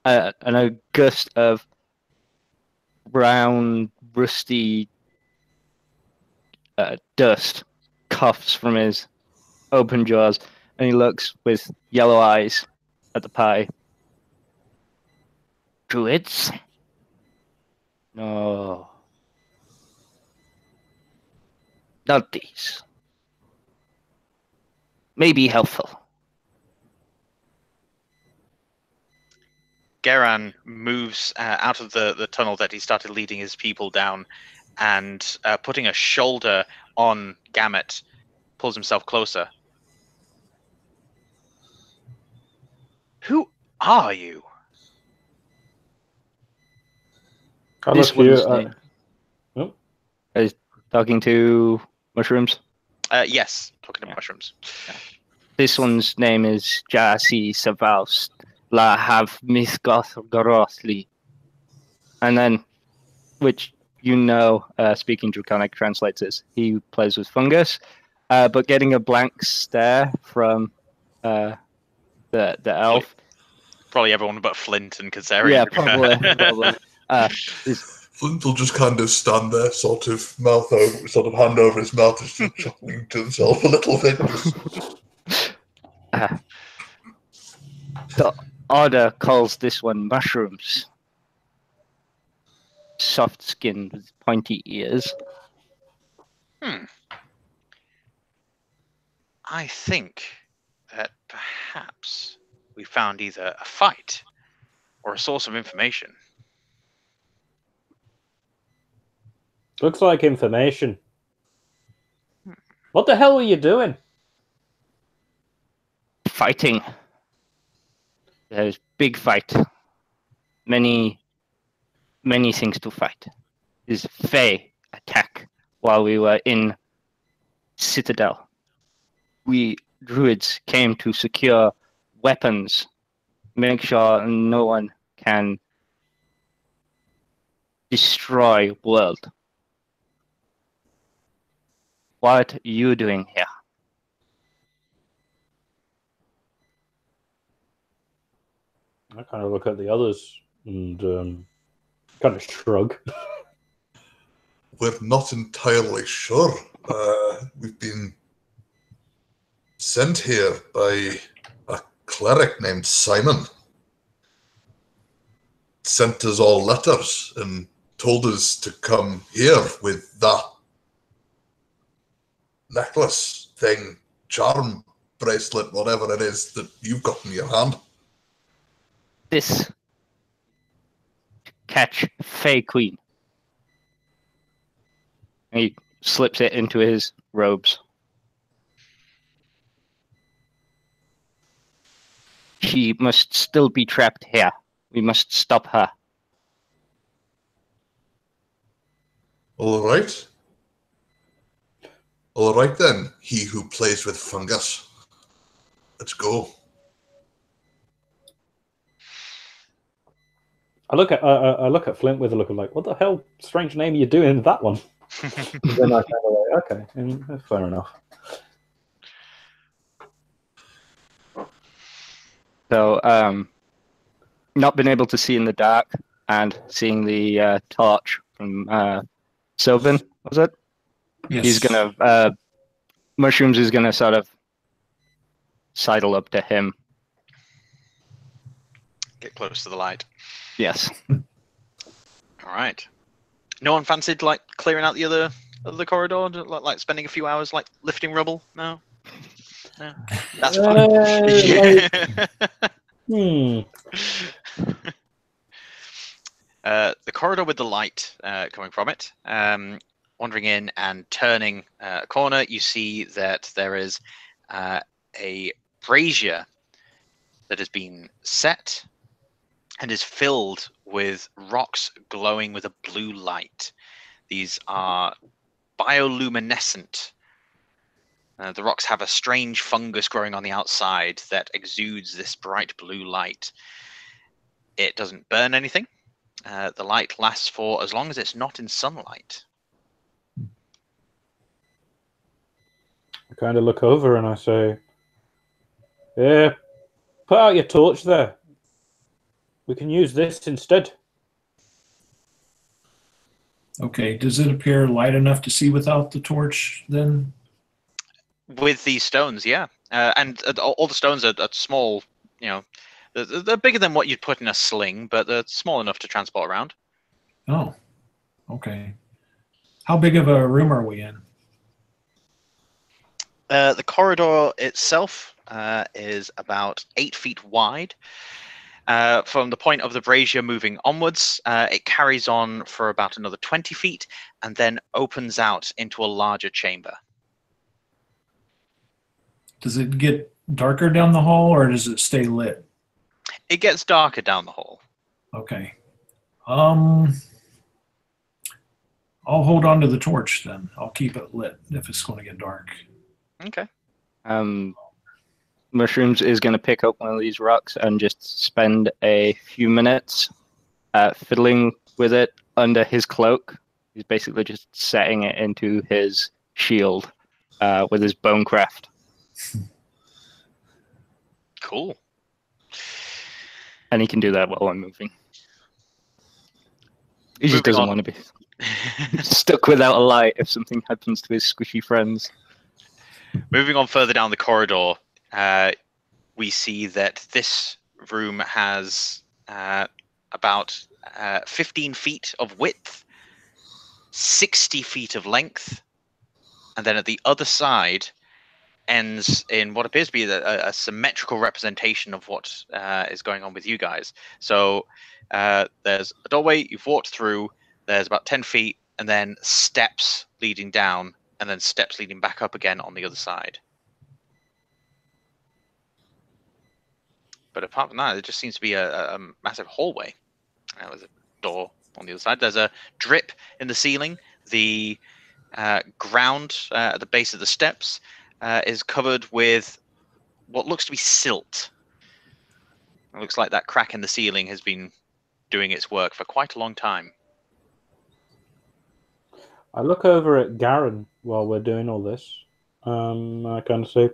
Speaker 3: And a gust of brown, rusty dust coughs from his open jaws, and he looks with yellow eyes at the pie. Druids? No. Not these. Maybe helpful.
Speaker 1: Geran moves out of the tunnel that he started leading his people down, and putting a shoulder on Gamut, pulls himself closer. Who are you?
Speaker 3: This one's name.
Speaker 2: Oh.
Speaker 3: Are you talking to mushrooms?
Speaker 1: Yes, talking to mushrooms.
Speaker 3: This one's name is Jasi Savaust La Have Misgoth Gorosli. And then, which speaking Draconic translates as he plays with fungus, but getting a blank stare from the elf.
Speaker 1: Probably everyone but Flint and Kazarian.
Speaker 3: Yeah, probably.
Speaker 4: Flint will just kind of stand there, sort of hand over his mouth, just chuckling to himself a little bit.
Speaker 3: The order calls this one mushrooms. Soft-skinned with pointy ears.
Speaker 1: I think that perhaps we found either a fight or a source of information.
Speaker 2: Looks like information. What the hell were you doing?
Speaker 3: Fighting. There's big fight. Many things to fight. This Fey attack while we were in Citadel. We druids came to secure weapons, make sure no one can destroy world. What are you doing here?
Speaker 2: I kind of look at the others and kind of shrug.
Speaker 4: We're not entirely sure. We've been sent here by a cleric named Simon. Sent us all letters and told us to come here with that necklace thing, charm, bracelet, whatever it is that you've got in your hand.
Speaker 3: This catch Fey Queen. And he slips it into his robes. She must still be trapped here. We must stop her.
Speaker 4: All right. All right then, he who plays with fungus. Let's go.
Speaker 2: I look at Flint with a look of like, what the hell strange name are you doing with that one? Then I kind of like, okay, fair enough.
Speaker 3: So, not been able to see in the dark and seeing the torch from Sylvan, was it?
Speaker 5: Yes.
Speaker 3: He's gonna Mushrooms is gonna sort of sidle up to him.
Speaker 1: Get close to the light.
Speaker 3: Yes.
Speaker 1: All right. No one fancied like clearing out the other corridor, like spending a few hours like lifting rubble? No. No. That's fine. The corridor with the light coming from it. Wandering in and turning a corner, you see that there is a brazier that has been set and is filled with rocks glowing with a blue light. These are bioluminescent. The rocks have a strange fungus growing on the outside that exudes this bright blue light. It doesn't burn anything. The light lasts for as long as it's not in sunlight.
Speaker 2: I kind of look over and I say, "Yeah, put out your torch there. We can use this instead."
Speaker 5: Okay, does it appear light enough to see without the torch then?
Speaker 1: With these stones, yeah. And all the stones are small, you know, they're bigger than what you'd put in a sling, but they're small enough to transport around.
Speaker 5: Oh, okay. How big of a room are we in?
Speaker 1: The corridor itself is about 8 feet wide. From the point of the brazier moving onwards, it carries on for about another 20 feet and then opens out into a larger chamber.
Speaker 5: Does it get darker down the hall or does it stay lit?
Speaker 1: It gets darker down the hall.
Speaker 5: Okay. I'll hold on to the torch then. I'll keep it lit if it's going to get dark.
Speaker 1: Okay.
Speaker 3: Mushrooms is going to pick up one of these rocks and just spend a few minutes fiddling with it under his cloak. He's basically just setting it into his shield with his bone craft.
Speaker 1: Cool.
Speaker 3: And he can do that while I'm moving. He just doesn't want to be stuck without a light if something happens to his squishy friends.
Speaker 1: Moving on further down the corridor, we see that this room has about 15 feet of width, 60 feet of length, and then at the other side ends in what appears to be a symmetrical representation of what is going on with you guys. So there's a doorway you've walked through, there's about 10 feet, and then steps leading down, and then steps leading back up again on the other side. But apart from that, it just seems to be a massive hallway. There's a door on the other side. There's a drip in the ceiling. The ground at the base of the steps is covered with what looks to be silt. It looks like that crack in the ceiling has been doing its work for quite a long time.
Speaker 2: I look over at Garen while we're doing all this. I kind of say,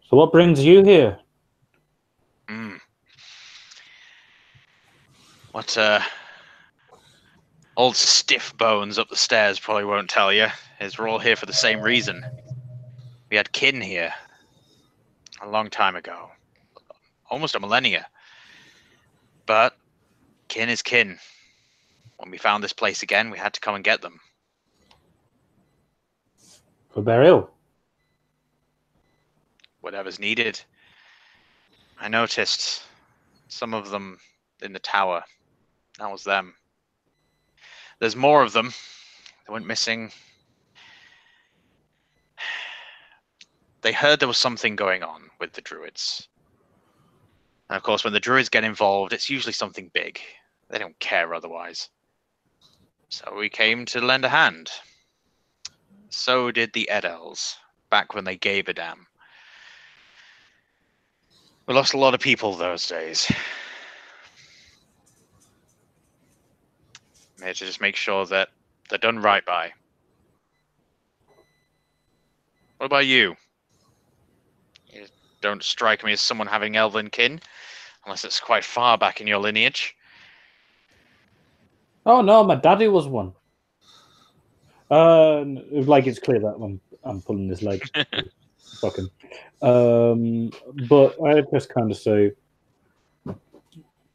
Speaker 2: so what brings you here?
Speaker 1: What old stiff bones up the stairs probably won't tell you is we're all here for the same reason. We had kin here a long time ago, almost a millennia. But kin is kin. When we found this place again, we had to come and get them.
Speaker 2: For burial?
Speaker 1: Whatever's needed. I noticed some of them in the tower. That was them. There's more of them. They went missing. They heard there was something going on with the druids. And of course, when the druids get involved, it's usually something big. They don't care otherwise. So we came to lend a hand. So did the Edels, back when they gave a damn. We lost a lot of people those days. We had to just make sure that they're done right by. What about you? You don't strike me as someone having elven kin, unless it's quite far back in your lineage.
Speaker 2: Oh no, my daddy was one. Like it's clear that I'm pulling his leg. Fucking. But I just kind of say,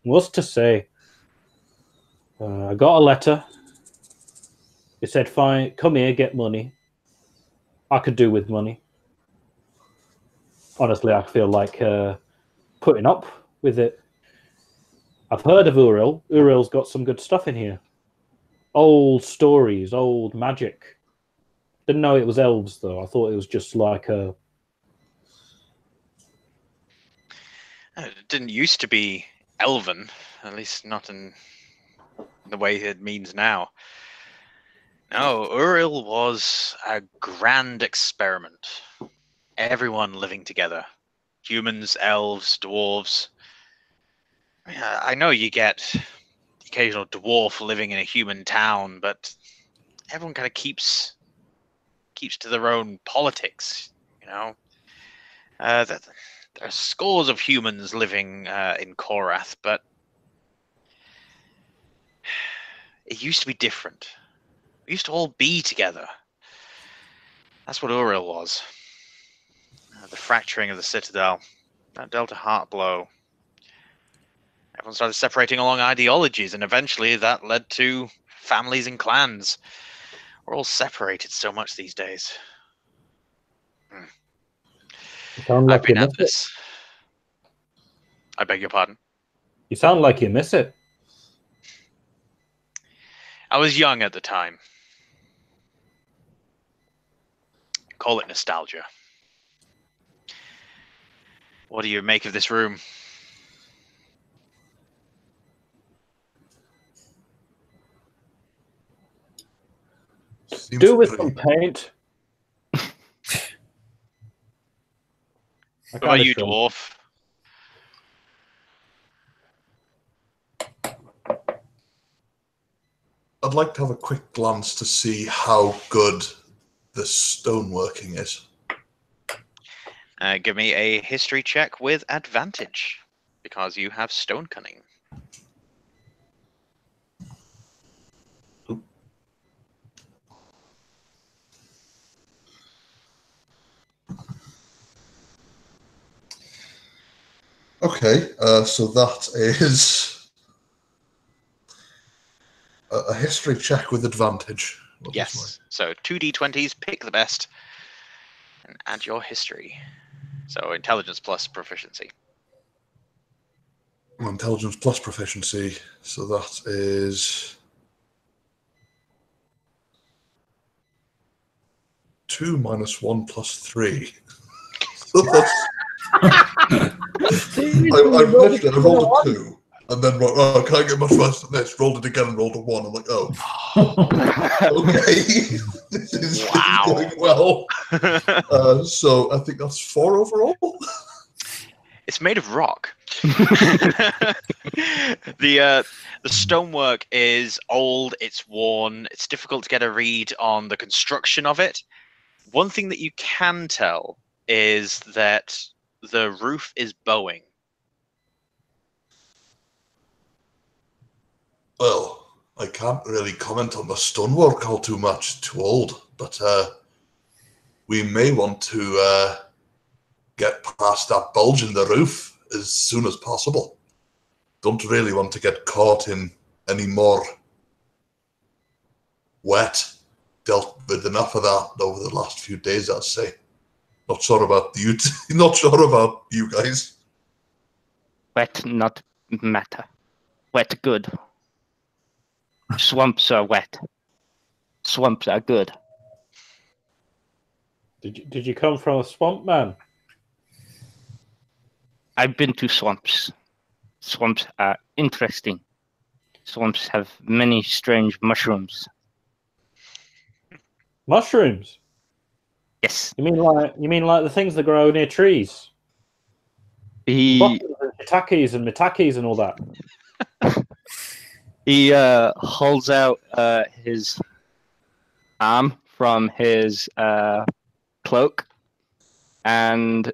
Speaker 2: what's to say? I got a letter. It said, "Fine, come here, get money." I could do with money. Honestly, I feel like putting up with it. I've heard of Uril. Uril's got some good stuff in here. Old stories, old magic. Didn't know it was elves, though. I thought it was just like a...
Speaker 1: It didn't used to be elven, at least not in the way it means now. No, Uril was a grand experiment. Everyone living together. Humans, elves, dwarves. I know you get the occasional dwarf living in a human town, but everyone kind of keeps to their own politics, you know? There are scores of humans living in Korath, but it used to be different. We used to all be together. That's what Uril was. The fracturing of the Citadel, that dealt a heart blow. Everyone started separating along ideologies, and eventually that led to families and clans. We're all separated so much these days. I've been at this. I beg your pardon?
Speaker 2: You sound like you miss it.
Speaker 1: I was young at the time. Call it nostalgia. What do you make of this room?
Speaker 2: Do with some paint.
Speaker 1: What about you, dwarf?
Speaker 4: I'd like to have a quick glance to see how good the stoneworking is.
Speaker 1: Give me a history check with advantage, because you have stone cunning.
Speaker 4: Okay, so that is a history check with advantage.
Speaker 1: Yes, so 2d20s, pick the best, and add your history. So intelligence plus proficiency.
Speaker 4: Intelligence plus proficiency, so that is 2 minus 1 plus 3. So that's... I rolled a 2. And then, oh, can I get much worse than this? Rolled it again and rolled a 1. I'm like, oh, okay. this is going well. So I think that's 4 overall.
Speaker 1: It's made of rock. The stonework is old, it's worn, it's difficult to get a read on the construction of it. One thing that you can tell is that the roof is bowing.
Speaker 4: Well, I can't really comment on the stonework all too much, too old, but we may want to get past that bulge in the roof as soon as possible. Don't really want to get caught in any more wet. Dealt with enough of that over the last few days, I'd say. Not sure about you. Not sure about you guys.
Speaker 3: Wet not matter. Wet good. Swamps are wet. Swamps are good.
Speaker 2: Did you come from a swamp, man?
Speaker 3: I've been to swamps. Swamps are interesting. Swamps have many strange mushrooms.
Speaker 2: Mushrooms?
Speaker 3: Yes.
Speaker 2: You mean like the things that grow near trees?
Speaker 3: He
Speaker 2: Shiitakes and mitakes and all that.
Speaker 3: he holds out his arm from his cloak, and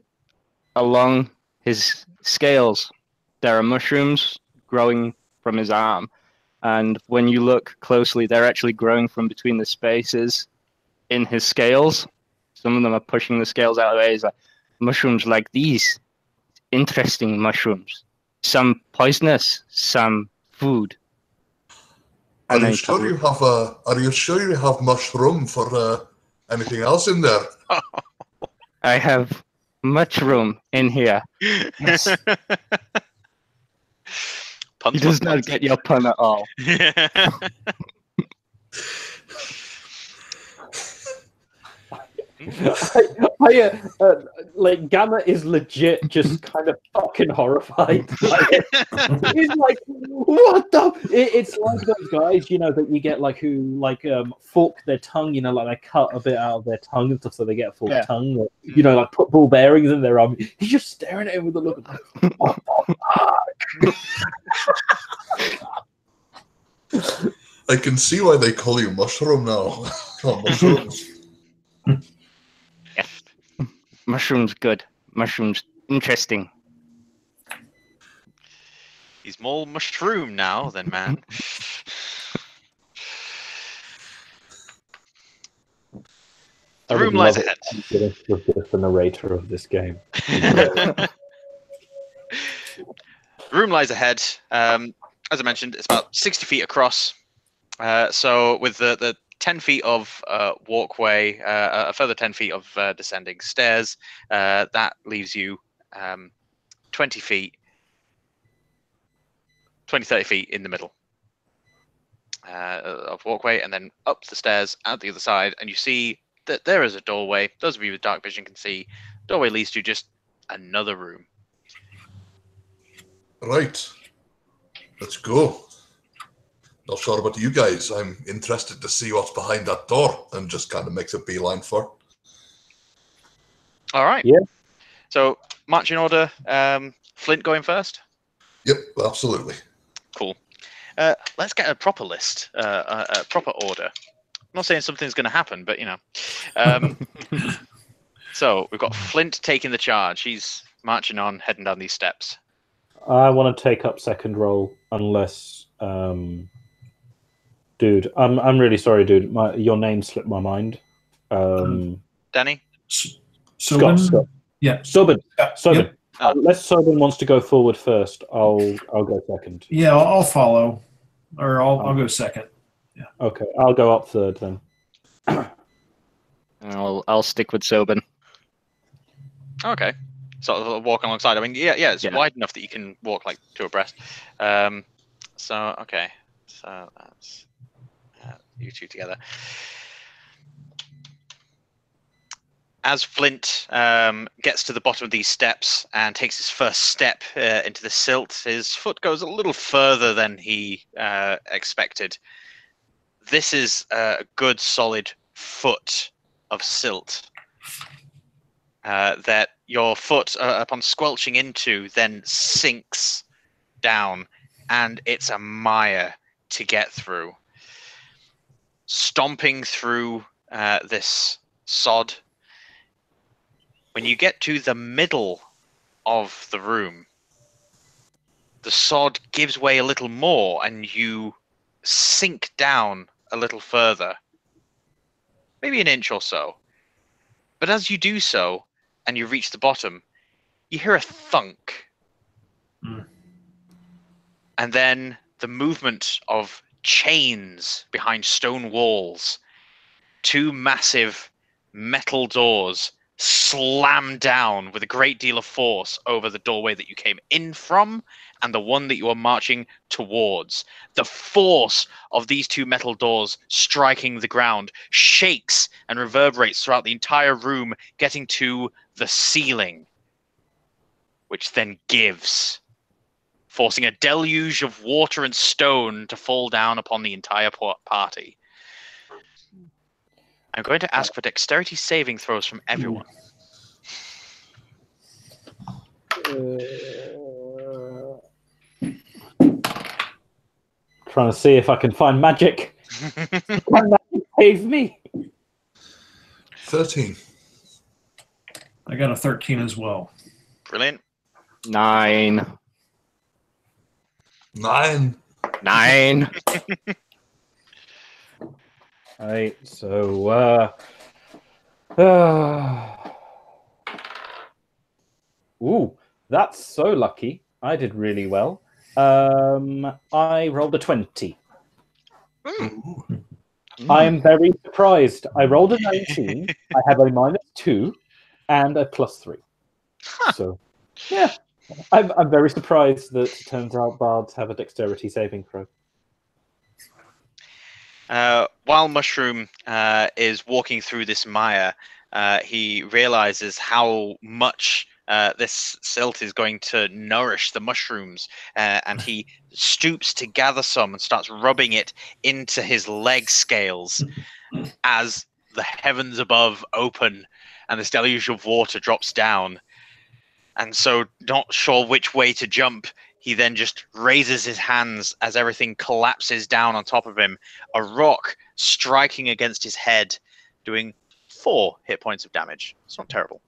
Speaker 3: along his scales there are mushrooms growing from his arm. And when you look closely, they're actually growing from between the spaces in his scales. Some of them are pushing the scales out of the way. He's like, mushrooms like these, interesting mushrooms. Some poisonous, some food.
Speaker 4: Are you sure you have mushroom for anything else in there?
Speaker 3: I have much room in here. Yes. He does not get your pun at all.
Speaker 2: Like Gamma is legit just kind of fucking horrified. He's like, what the? It's like those guys, you know, that you get like who like fork their tongue, you know, like they cut a bit out of their tongue and stuff, so they get a forked tongue. Or, you know, like put ball bearings in their arm. He's just staring at him with a look of like, what the fuck?
Speaker 4: I can see why they call you Mushroom now. Oh, mushrooms.
Speaker 3: Yes. Mushrooms good. Mushrooms interesting.
Speaker 1: He's more mushroom now than man. The room lies ahead.
Speaker 2: The narrator of this game.
Speaker 1: The room lies ahead. As I mentioned, it's about 60 feet across. So with the 10 feet of walkway, a further 10 feet of descending stairs, that leaves you 20 feet, 30 feet in the middle of walkway, and then up the stairs out the other side, and you see that there is a doorway. Those of you with dark vision can see doorway leads to just another room.
Speaker 4: Right. Let's go. Not sure about you guys. I'm interested to see what's behind that door, and just kind of makes a beeline for.
Speaker 1: All right.
Speaker 2: Yeah.
Speaker 1: So marching order. Flint going first.
Speaker 4: Yep, absolutely.
Speaker 1: Cool. Let's get a proper list, a proper order. I'm not saying something's going to happen, but you know. So we've got Flint taking the charge. He's marching on, heading down these steps.
Speaker 2: I want to take up second role, unless, dude, I'm really sorry, dude. Your name slipped my mind.
Speaker 1: Danny.
Speaker 2: Scott.
Speaker 5: Yeah.
Speaker 2: Sobin.
Speaker 5: Yep.
Speaker 2: Unless Sobin wants to go forward first, I'll go second.
Speaker 5: Yeah, I'll follow, or I'll go second. Yeah.
Speaker 2: Okay, I'll go up third then.
Speaker 3: I'll stick with Sobin.
Speaker 1: Okay. So walk alongside. I mean, yeah, it's wide enough that you can walk like two abreast. So okay, so that's you two together. as Flint gets to the bottom of these steps and takes his first step into the silt, his foot goes a little further than he expected. This is a good solid foot of silt that your foot, upon squelching into, then sinks down, and it's a mire to get through. Stomping through this sod, when you get to the middle of the room, the sod gives way a little more, and you sink down a little further, maybe an inch or so. But as you do so, and you reach the bottom, you hear a thunk. And then the movement of chains behind stone walls. 2 massive metal doors slam down with a great deal of force over the doorway that you came in from and the one that you are marching towards. The force of these 2 metal doors striking the ground shakes and reverberates throughout the entire room, getting to the ceiling, which then gives, forcing a deluge of water and stone to fall down upon the entire party. I'm going to ask for dexterity saving throws from everyone.
Speaker 2: Trying to see if I can find magic. Can magic save me?
Speaker 4: 13.
Speaker 5: I got a 13 as well.
Speaker 1: Brilliant.
Speaker 3: 9.
Speaker 4: 9.
Speaker 3: 9.
Speaker 2: Right, so ooh, that's so lucky. I did really well. I rolled a 20. I am very surprised. I rolled a 19. I have a -2 and a +3. So, yeah, I'm very surprised that it turns out bards have a dexterity saving throw.
Speaker 1: While Mushroom is walking through this mire, he realizes how much this silt is going to nourish the mushrooms, and he stoops to gather some and starts rubbing it into his leg scales as the heavens above open and this deluge of water drops down. And so, not sure which way to jump, he then just raises his hands as everything collapses down on top of him, a rock striking against his head, doing 4 hit points of damage. It's not terrible.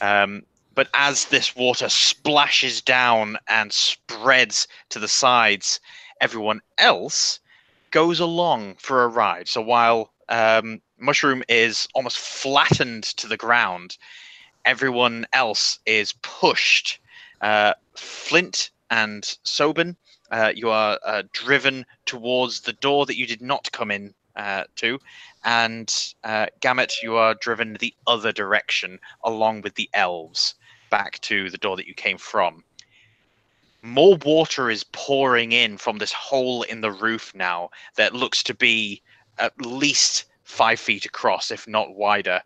Speaker 1: But as this water splashes down and spreads to the sides, everyone else goes along for a ride. So while Mushroom is almost flattened to the ground, everyone else is pushed. Flint and Sobin, you are driven towards the door that you did not come in to, and Gamut, you are driven the other direction along with the elves back to the door that you came from. More water is pouring in from this hole in the roof now that looks to be at least 5 feet across, if not wider.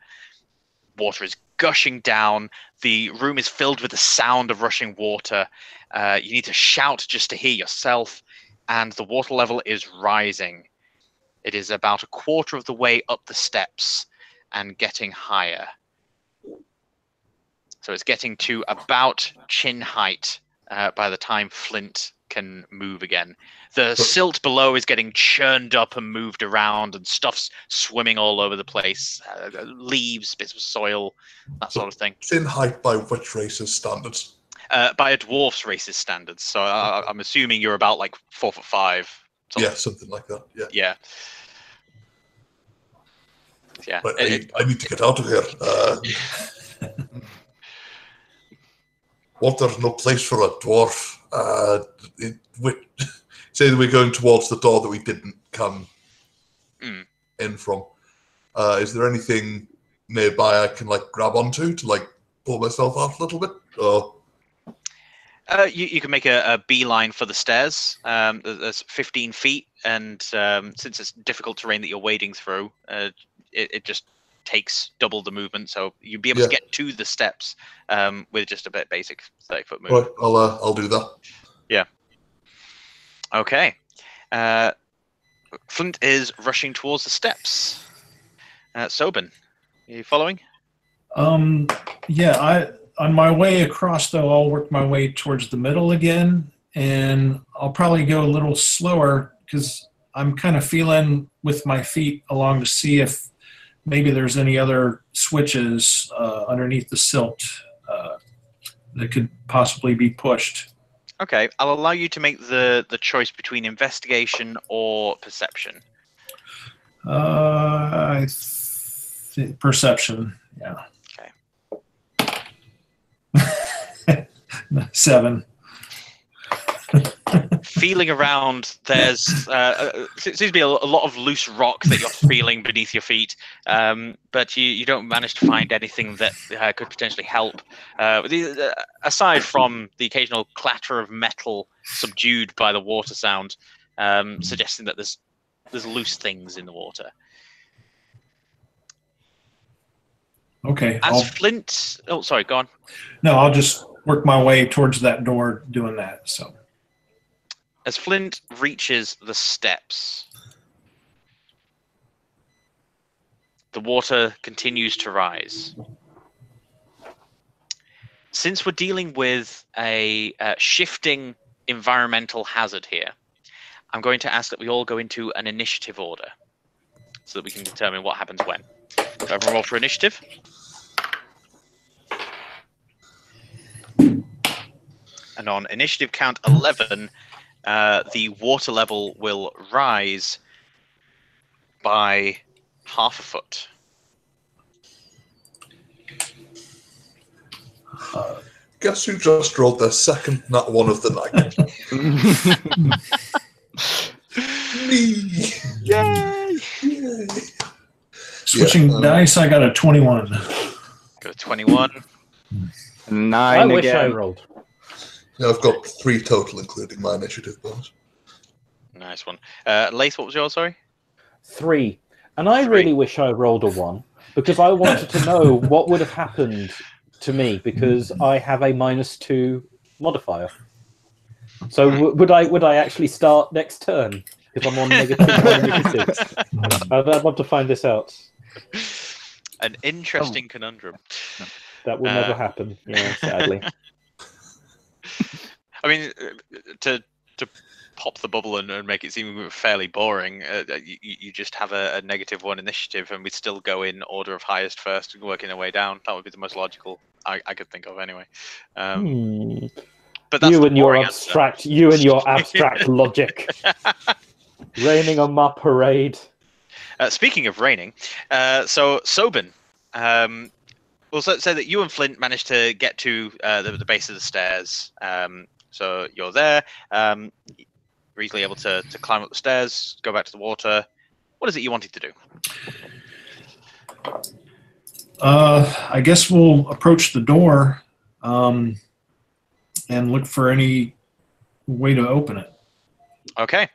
Speaker 1: Water is gushing down. The room is filled with the sound of rushing water. You need to shout just to hear yourself, and the water level is rising. It is about a quarter of the way up the steps and getting higher. So it's getting to about chin height by the time Flint can move again. The silt below is getting churned up and moved around, and stuff's swimming all over the place. Leaves, bits of soil, that sort of thing.
Speaker 4: Chin height by which race's standards?
Speaker 1: By a dwarf's race's standards. So I'm assuming you're about like 4'5".
Speaker 4: Yeah, something like that. Yeah.
Speaker 1: Yeah. Yeah.
Speaker 4: But I need to get out of here. What, there's no place for a dwarf? Say that we're going towards the door that we didn't come in from. Is there anything nearby I can like grab onto to like pull myself out a little bit? Or
Speaker 1: you can make a beeline for the stairs. There's 15 feet, and since it's difficult terrain that you're wading through, it just takes double the movement, so you'd be able to get to the steps with just a bit basic 30-foot movement.
Speaker 4: Right, I'll do that.
Speaker 1: Yeah. Okay. Flint is rushing towards the steps. Sobin, are you following?
Speaker 5: Yeah, on my way across, though, I'll work my way towards the middle again, and I'll probably go a little slower because I'm kind of feeling with my feet along to see if maybe there's any other switches underneath the silt that could possibly be pushed.
Speaker 1: Okay, I'll allow you to make the choice between investigation or perception.
Speaker 5: Perception, yeah.
Speaker 1: Okay.
Speaker 5: 7.
Speaker 1: Feeling around, there's seems to be a lot of loose rock that you're feeling beneath your feet, but you don't manage to find anything that could potentially help. Aside from the occasional clatter of metal subdued by the water sound, suggesting that there's loose things in the water.
Speaker 5: Okay.
Speaker 1: Flint... Oh, sorry, go on.
Speaker 5: No, I'll just work my way towards that door doing that, so...
Speaker 1: As Flint reaches the steps, the water continues to rise. Since we're dealing with a shifting environmental hazard here, I'm going to ask that we all go into an initiative order so that we can determine what happens when. So everyone roll for initiative. And on initiative count 11, the water level will rise by half a foot.
Speaker 4: Guess who just rolled their second nat one of the night? Me!
Speaker 1: Yay!
Speaker 4: Yay!
Speaker 5: Switching dice, I got a 21.
Speaker 1: Got a 21.
Speaker 3: 9
Speaker 2: I wish I
Speaker 3: again.
Speaker 2: rolled.
Speaker 4: Yeah, I've got 3 total, including my initiative bonus.
Speaker 1: Nice one. Lace, what was yours, sorry?
Speaker 2: 3. And I
Speaker 1: 3.
Speaker 2: really wish I rolled a 1 because I wanted to know what would have happened to me because I have a -2 modifier. So would I actually start next turn if I'm on -1 initiative? I'd love to find this out.
Speaker 1: An interesting conundrum.
Speaker 2: That will never happen. Yeah, sadly.
Speaker 1: I mean, to pop the bubble and make it seem fairly boring, you just have a -1 initiative, and we'd still go in order of highest first and working our way down. That would be the most logical I could think of, anyway. But that's
Speaker 2: you
Speaker 1: the
Speaker 2: and your
Speaker 1: boring
Speaker 2: abstract,
Speaker 1: answer.
Speaker 2: you and your abstract logic, raining on my parade.
Speaker 1: Speaking of raining, so Sobin, we'll say that you and Flint managed to get to the base of the stairs. So you're there. You're easily able to climb up the stairs, go back to the water. What is it you wanted to do?
Speaker 5: I guess we'll approach the door and look for any way to open it.
Speaker 1: Okay.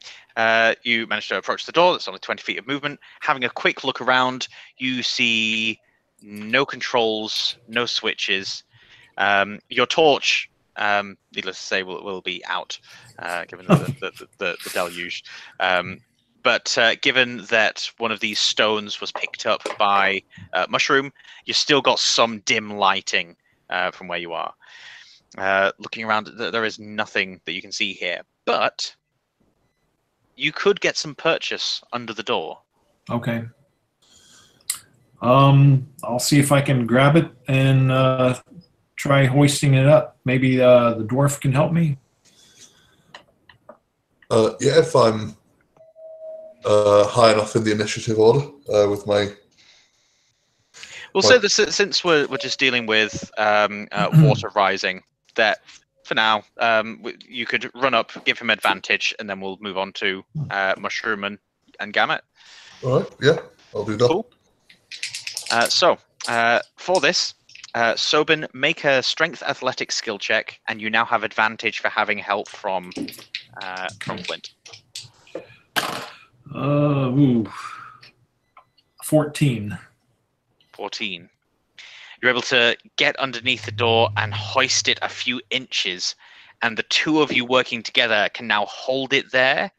Speaker 1: You managed to approach the door. That's only 20 feet of movement. Having a quick look around, you see no controls, no switches. Your torch, needless to say, will be out, given the deluge. But given that one of these stones was picked up by Mushroom, you've still got some dim lighting from where you are. Looking around, there is nothing that you can see here. But you could get some purchase under the door.
Speaker 5: Okay. I'll see if I can grab it and try hoisting it up. Maybe the dwarf can help me.
Speaker 4: Yeah, if I'm high enough in the initiative order with my...
Speaker 1: We'll say that since we're just dealing with water rising, that for now you could run up, give him advantage, and then we'll move on to Mushroom and Gamut.
Speaker 4: All right, yeah, I'll do that.
Speaker 1: Cool. So for this, Sobin, make a strength athletics skill check, and you now have advantage for having help from Flint.
Speaker 5: 14.
Speaker 1: 14. You're able to get underneath the door and hoist it a few inches, and the two of you working together can now hold it there,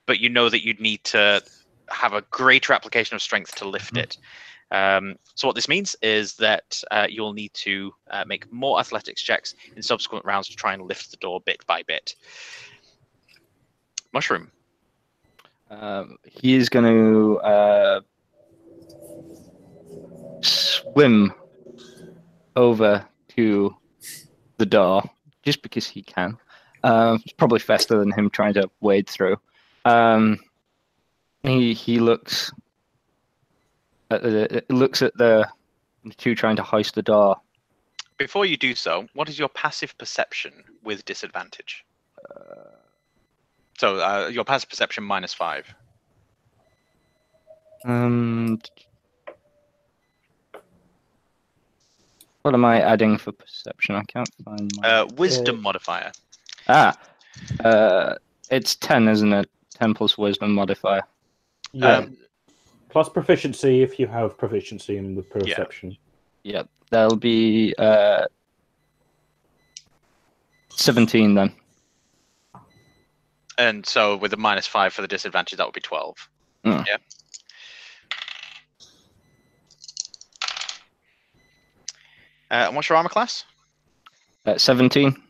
Speaker 1: but you know that you'd need to have a greater application of strength to lift it. So what this means is that you'll need to make more athletics checks in subsequent rounds to try and lift the door bit by bit. Mushroom.
Speaker 3: He is going to swim over to the door just because he can. It's probably faster than him trying to wade through. He looks at the two trying to hoist the door.
Speaker 1: Before you do so, what is your passive perception with disadvantage? So your passive perception -5.
Speaker 3: What am I adding for perception? I can't find my...
Speaker 1: Wisdom modifier.
Speaker 3: It's 10, isn't it? 10 plus wisdom modifier.
Speaker 2: Yeah. Plus proficiency if you have proficiency in the perception.
Speaker 3: Yeah, that'll be 17 then.
Speaker 1: And so with a -5 for the disadvantage, that would be 12.
Speaker 3: Mm.
Speaker 1: Yeah. And what's your armor class?
Speaker 3: 17.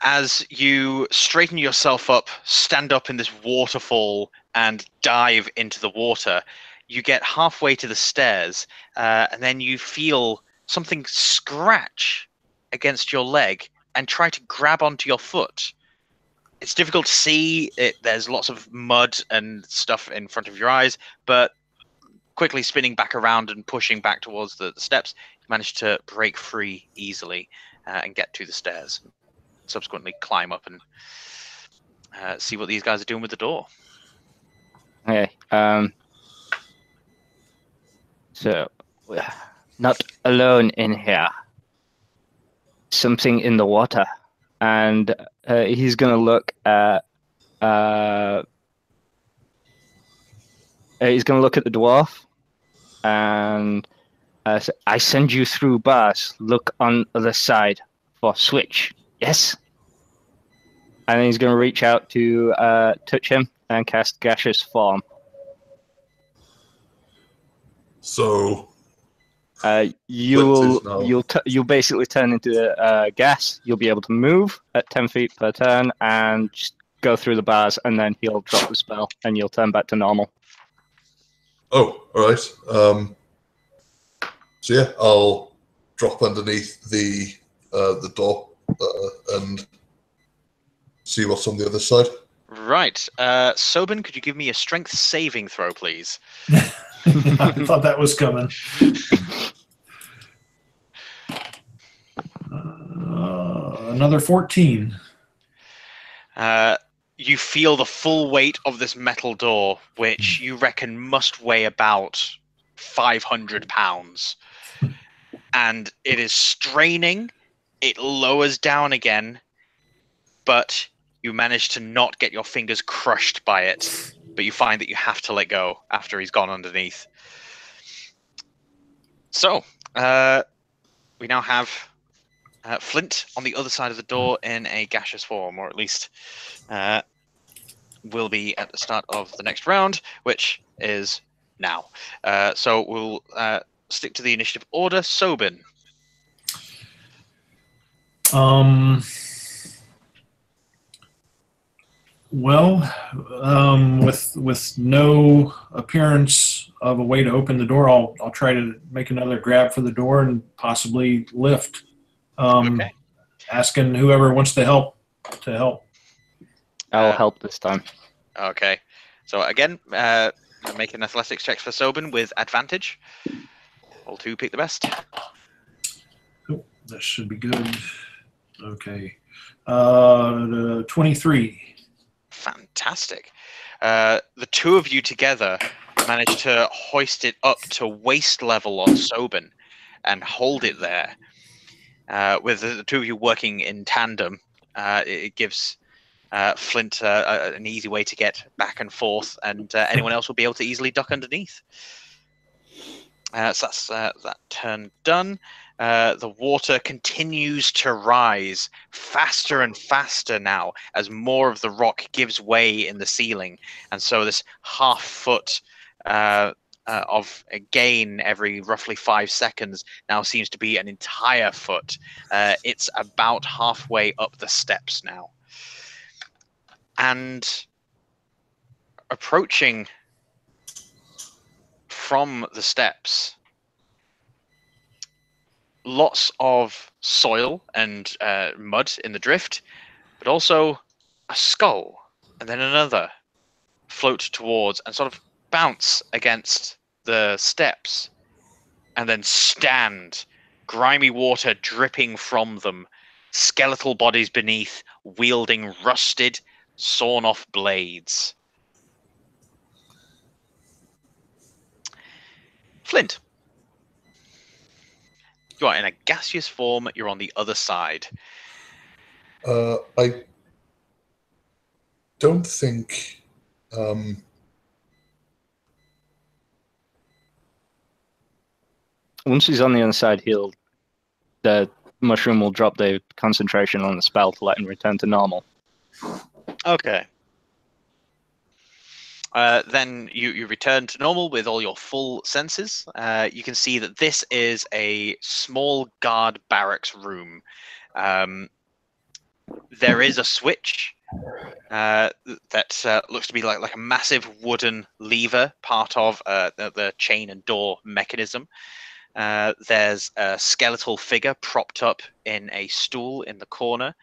Speaker 1: As you straighten yourself up, stand up in this waterfall, and dive into the water, you get halfway to the stairs, and then you feel something scratch against your leg and try to grab onto your foot. It's difficult to see. There's lots of mud and stuff in front of your eyes, but quickly spinning back around and pushing back towards the steps, you manage to break free easily and get to the stairs. Subsequently climb up and see what these guys are doing with the door.
Speaker 3: Okay. So, we're not alone in here. Something in the water. And he's going to look at... he's going to look at the dwarf. And say, I send you through bars. Look on the other side for switch. Yes? And then he's going to reach out to touch him and cast Gaseous Form.
Speaker 4: So
Speaker 3: you'll basically turn into gas. You'll be able to move at 10 feet per turn and just go through the bars, and then he'll drop the spell, and you'll turn back to normal.
Speaker 4: Oh, all right. So yeah, I'll drop underneath the door and see what's on the other side.
Speaker 1: Right. Sobin, could you give me a strength saving throw, please?
Speaker 5: I thought that was coming. Another 14.
Speaker 1: You feel the full weight of this metal door, which you reckon must weigh about 500 pounds. And it is straining. It lowers down again, but you manage to not get your fingers crushed by it. But you find that you have to let go after he's gone underneath. So, we now have Flint on the other side of the door in a gaseous form, or at least will be at the start of the next round, which is now. So we'll stick to the initiative order. Sobin.
Speaker 5: Well, with no appearance of a way to open the door, I'll try to make another grab for the door and possibly lift.
Speaker 1: Okay.
Speaker 5: Asking whoever wants to help to help.
Speaker 3: I'll help this time.
Speaker 1: Okay. So again, make an athletics check for Sobin with advantage. All two, pick the best.
Speaker 5: Oh, that should be good. Okay. 23.
Speaker 1: Fantastic. The two of you together managed to hoist it up to waist level on Sobin and hold it there. With the two of you working in tandem, it gives Flint an easy way to get back and forth, and anyone else will be able to easily duck underneath. So that's that turn done. The water continues to rise faster and faster now as more of the rock gives way in the ceiling, and so this half-foot of a gain every roughly 5 seconds now seems to be an entire foot. It's about halfway up the steps now. And approaching from the steps, lots of soil and mud in the drift, but also a skull, and then another float towards and sort of bounce against the steps, and then stand, grimy water dripping from them, skeletal bodies beneath, wielding rusted, sawn-off blades. Flint. You are in a gaseous form. You're on the other side.
Speaker 4: I don't think...
Speaker 3: Once he's on the other side, the mushroom will drop the concentration on the spell to let him return to normal.
Speaker 1: Okay. Then you return to normal with all your full senses. You can see that this is a small guard barracks room. There is a switch that looks to be like a massive wooden lever, part of the chain and door mechanism. There's a skeletal figure propped up in a stool in the corner,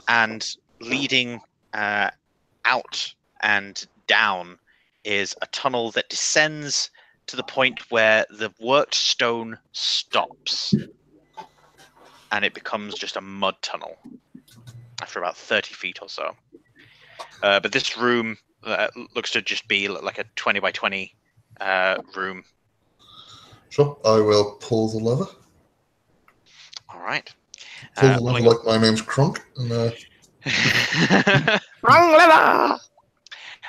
Speaker 1: and leading out and down is a tunnel that descends to the point where the worked stone stops, and it becomes just a mud tunnel after about 30 feet or so. But this room looks to just be like a 20 by 20 room.
Speaker 4: Sure, I will pull the lever.
Speaker 1: All right.
Speaker 4: Pull the lever like my name's Crunk. And,
Speaker 1: Wrong lever!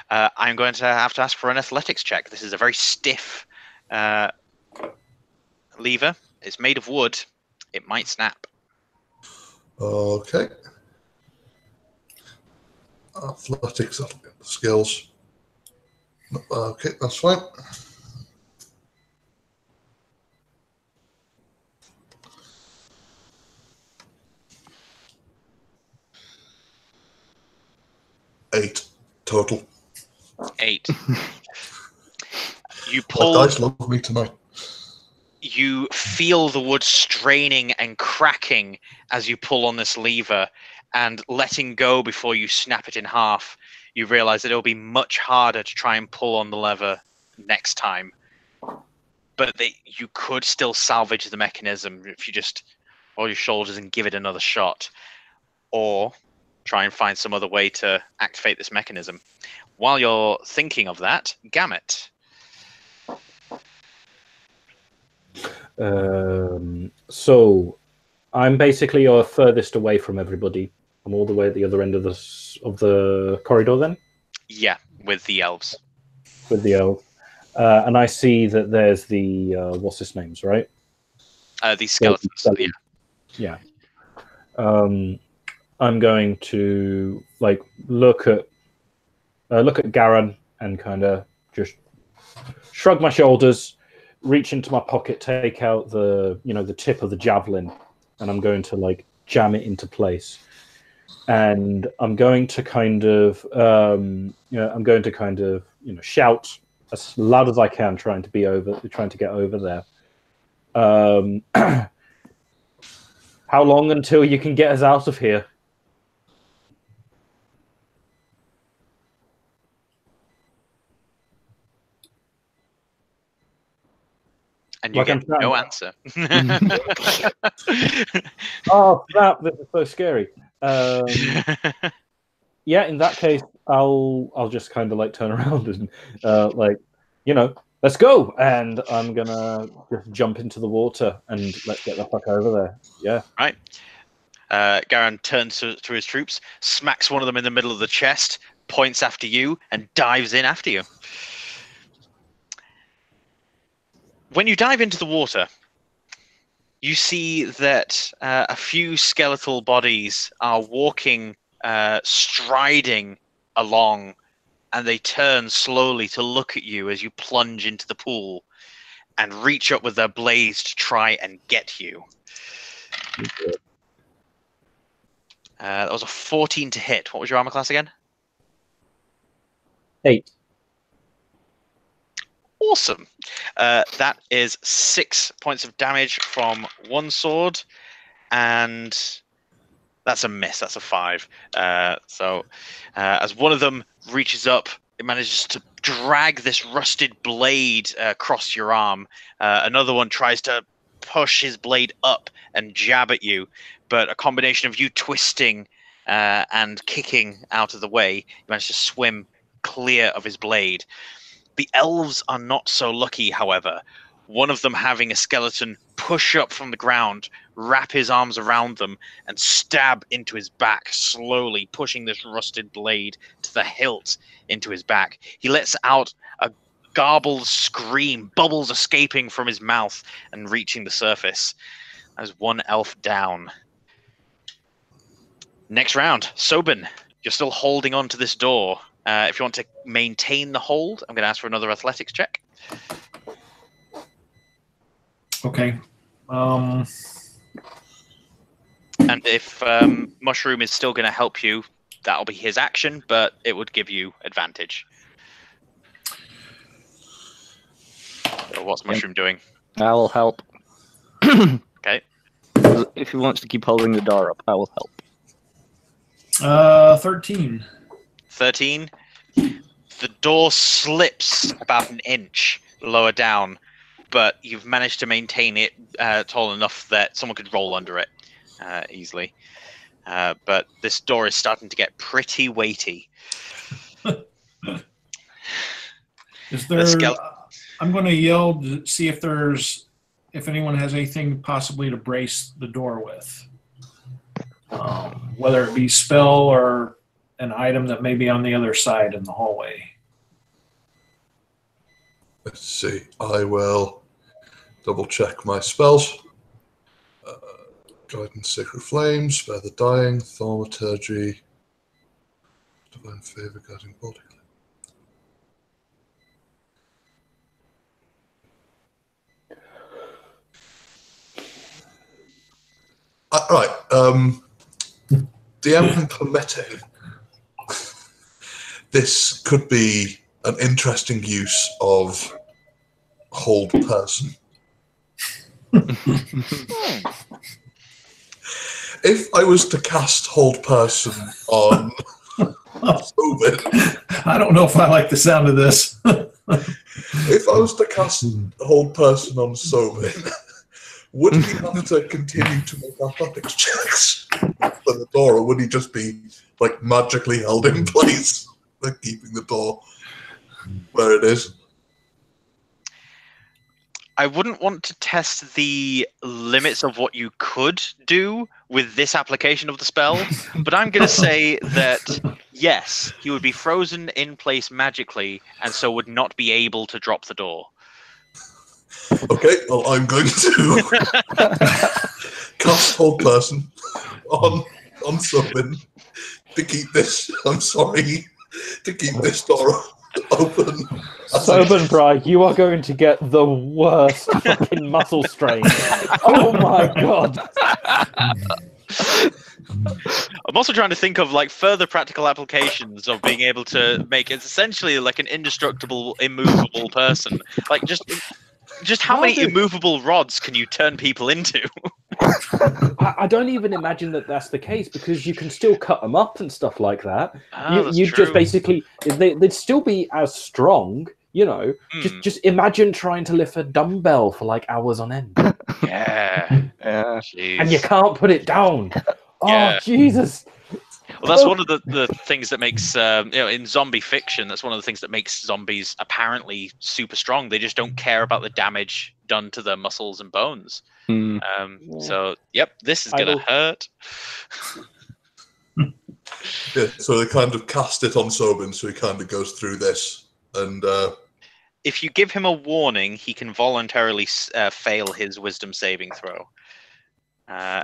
Speaker 1: I'm going to have to ask for an athletics check. This is a very stiff lever. It's made of wood. It might snap.
Speaker 4: Okay. Athletics skills. Okay, that's fine. Eight total.
Speaker 1: 8. You
Speaker 4: My
Speaker 1: pull.
Speaker 4: dice love me tonight.
Speaker 1: You feel the wood straining and cracking as you pull on this lever, and letting go before you snap it in half. You realize that it'll be much harder to try and pull on the lever next time. But you could still salvage the mechanism if you just roll your shoulders and give it another shot. Or try and find some other way to activate this mechanism. While you're thinking of that, Gamut.
Speaker 2: So I'm basically furthest away from everybody. I'm all the way at the other end of the corridor then?
Speaker 1: Yeah, with the elves.
Speaker 2: With the elves. And I see that there's the, what's his names, right?
Speaker 1: These skeletons, yeah.
Speaker 2: Yeah. I'm going to look at Garen and kind of just shrug my shoulders, reach into my pocket, take out the tip of the javelin, and I'm going to jam it into place. And I'm going to kind of shout as loud as I can, trying to get over there. How long until you can get us out of here?
Speaker 1: And you get no answer.
Speaker 2: Oh, crap, this is so scary. Yeah, in that case, I'll just kind of turn around and let's go. And I'm gonna just jump into the water and let's get the fuck over there. Yeah.
Speaker 1: Right. Garan turns to his troops, smacks one of them in the middle of the chest, points after you, and dives in after you. When you dive into the water, you see that a few skeletal bodies are walking, striding along, and they turn slowly to look at you as you plunge into the pool and reach up with their blades to try and get you. That was a 14 to hit. What was your armor class again?
Speaker 2: 8.
Speaker 1: Awesome. That is 6 points of damage from one sword, and that's a miss. That's a 5. As one of them reaches up, it manages to drag this rusted blade across your arm. Another one tries to push his blade up and jab at you, but a combination of you twisting and kicking out of the way, you manage to swim clear of his blade. The elves are not so lucky, however. One of them having a skeleton push up from the ground, wrap his arms around them, and stab into his back, slowly pushing this rusted blade to the hilt into his back. He lets out a garbled scream, bubbles escaping from his mouth and reaching the surface. As one elf down. Next round, Sobin, you're still holding on to this door. If you want to maintain the hold, I'm going to ask for another athletics check.
Speaker 5: Okay.
Speaker 1: And if Mushroom is still going to help you, that'll be his action, but it would give you advantage. So what's Mushroom doing?
Speaker 3: I will help.
Speaker 1: Okay.
Speaker 3: If he wants to keep holding the door up, I will help.
Speaker 5: 13.
Speaker 1: 13. The door slips about an inch lower down, but you've managed to maintain it tall enough that someone could roll under it easily. But this door is starting to get pretty weighty.
Speaker 5: Is there? I'm going to yell to see if anyone has anything possibly to brace the door with, whether it be spell or an item that may be on the other side in the hallway.
Speaker 4: Let's see. I will double check my spells. Guidance, Sacred Flame, Spare the Dying, Thaumaturgy, Divine Favor, Guiding Body. Right. DM permitting, this could be an interesting use of hold person. If I was to cast hold person on Sobin,
Speaker 5: I don't know if I like the sound of this.
Speaker 4: if I was to cast hold person on Sobin, would he have to continue to make athletics checks for the door, or would he just be like magically held in place, like keeping the door where it is?
Speaker 1: I wouldn't want to test the limits of what you could do with this application of the spell, but I'm going to say that, yes, he would be frozen in place magically, and so would not be able to drop the door.
Speaker 4: Okay, well, I'm going to cast hold person on Sobin to keep this, to keep this door open.
Speaker 2: Sobin Bry, you are going to get the worst fucking muscle strain. Oh my god.
Speaker 1: I'm also trying to think of like further practical applications of being able to make it essentially like an indestructible, immovable person. Like just how many immovable rods can you turn people into?
Speaker 2: I don't even imagine that that's the case, because you can still cut them up and stuff like that. You
Speaker 1: true.
Speaker 2: just basically, they'd still be as strong, you know. Just imagine trying to lift a dumbbell for like hours on end.
Speaker 1: Yeah.
Speaker 3: Yeah.
Speaker 1: Jeez.
Speaker 2: And you can't put it down. Oh,
Speaker 1: Yeah.
Speaker 2: Jesus.
Speaker 1: Well, that's one of the things that makes in zombie fiction. That's one of the things that makes zombies apparently super strong. They just don't care about the damage done to their muscles and bones. So, yep, this is gonna hurt.
Speaker 4: Yeah, so they kind of cast it on Sobin, so he kind of goes through this, and
Speaker 1: if you give him a warning, he can voluntarily fail his wisdom saving throw.
Speaker 4: I'll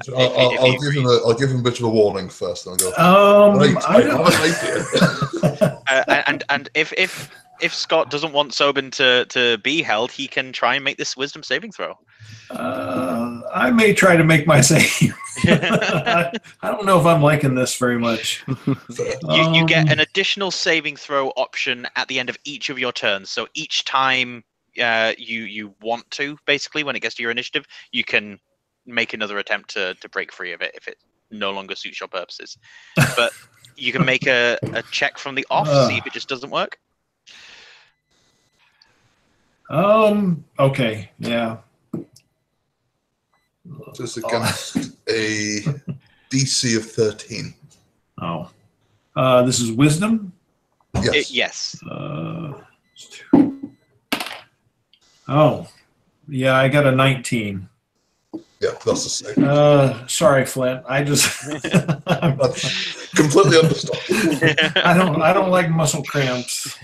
Speaker 4: give him a bit of a warning first, and I'll go. Right, I have an idea.
Speaker 1: And if Scott doesn't want Sobin to be held, he can try and make this wisdom saving throw.
Speaker 5: I may try to make my save. I don't know if I'm liking this very much.
Speaker 1: You get an additional saving throw option at the end of each of your turns. So each time you want to, basically, when it gets to your initiative, you can make another attempt to break free of it if it no longer suits your purposes. But you can make a check from the off, see if it just doesn't work.
Speaker 5: Okay, yeah.
Speaker 4: Just against a DC of 13.
Speaker 5: Oh. This is wisdom?
Speaker 4: Yes.
Speaker 1: Yes.
Speaker 5: Oh. Yeah, I got a 19.
Speaker 4: Yeah, that's the same.
Speaker 5: Sorry, Flint. I just
Speaker 4: completely understand.
Speaker 5: I don't like muscle cramps.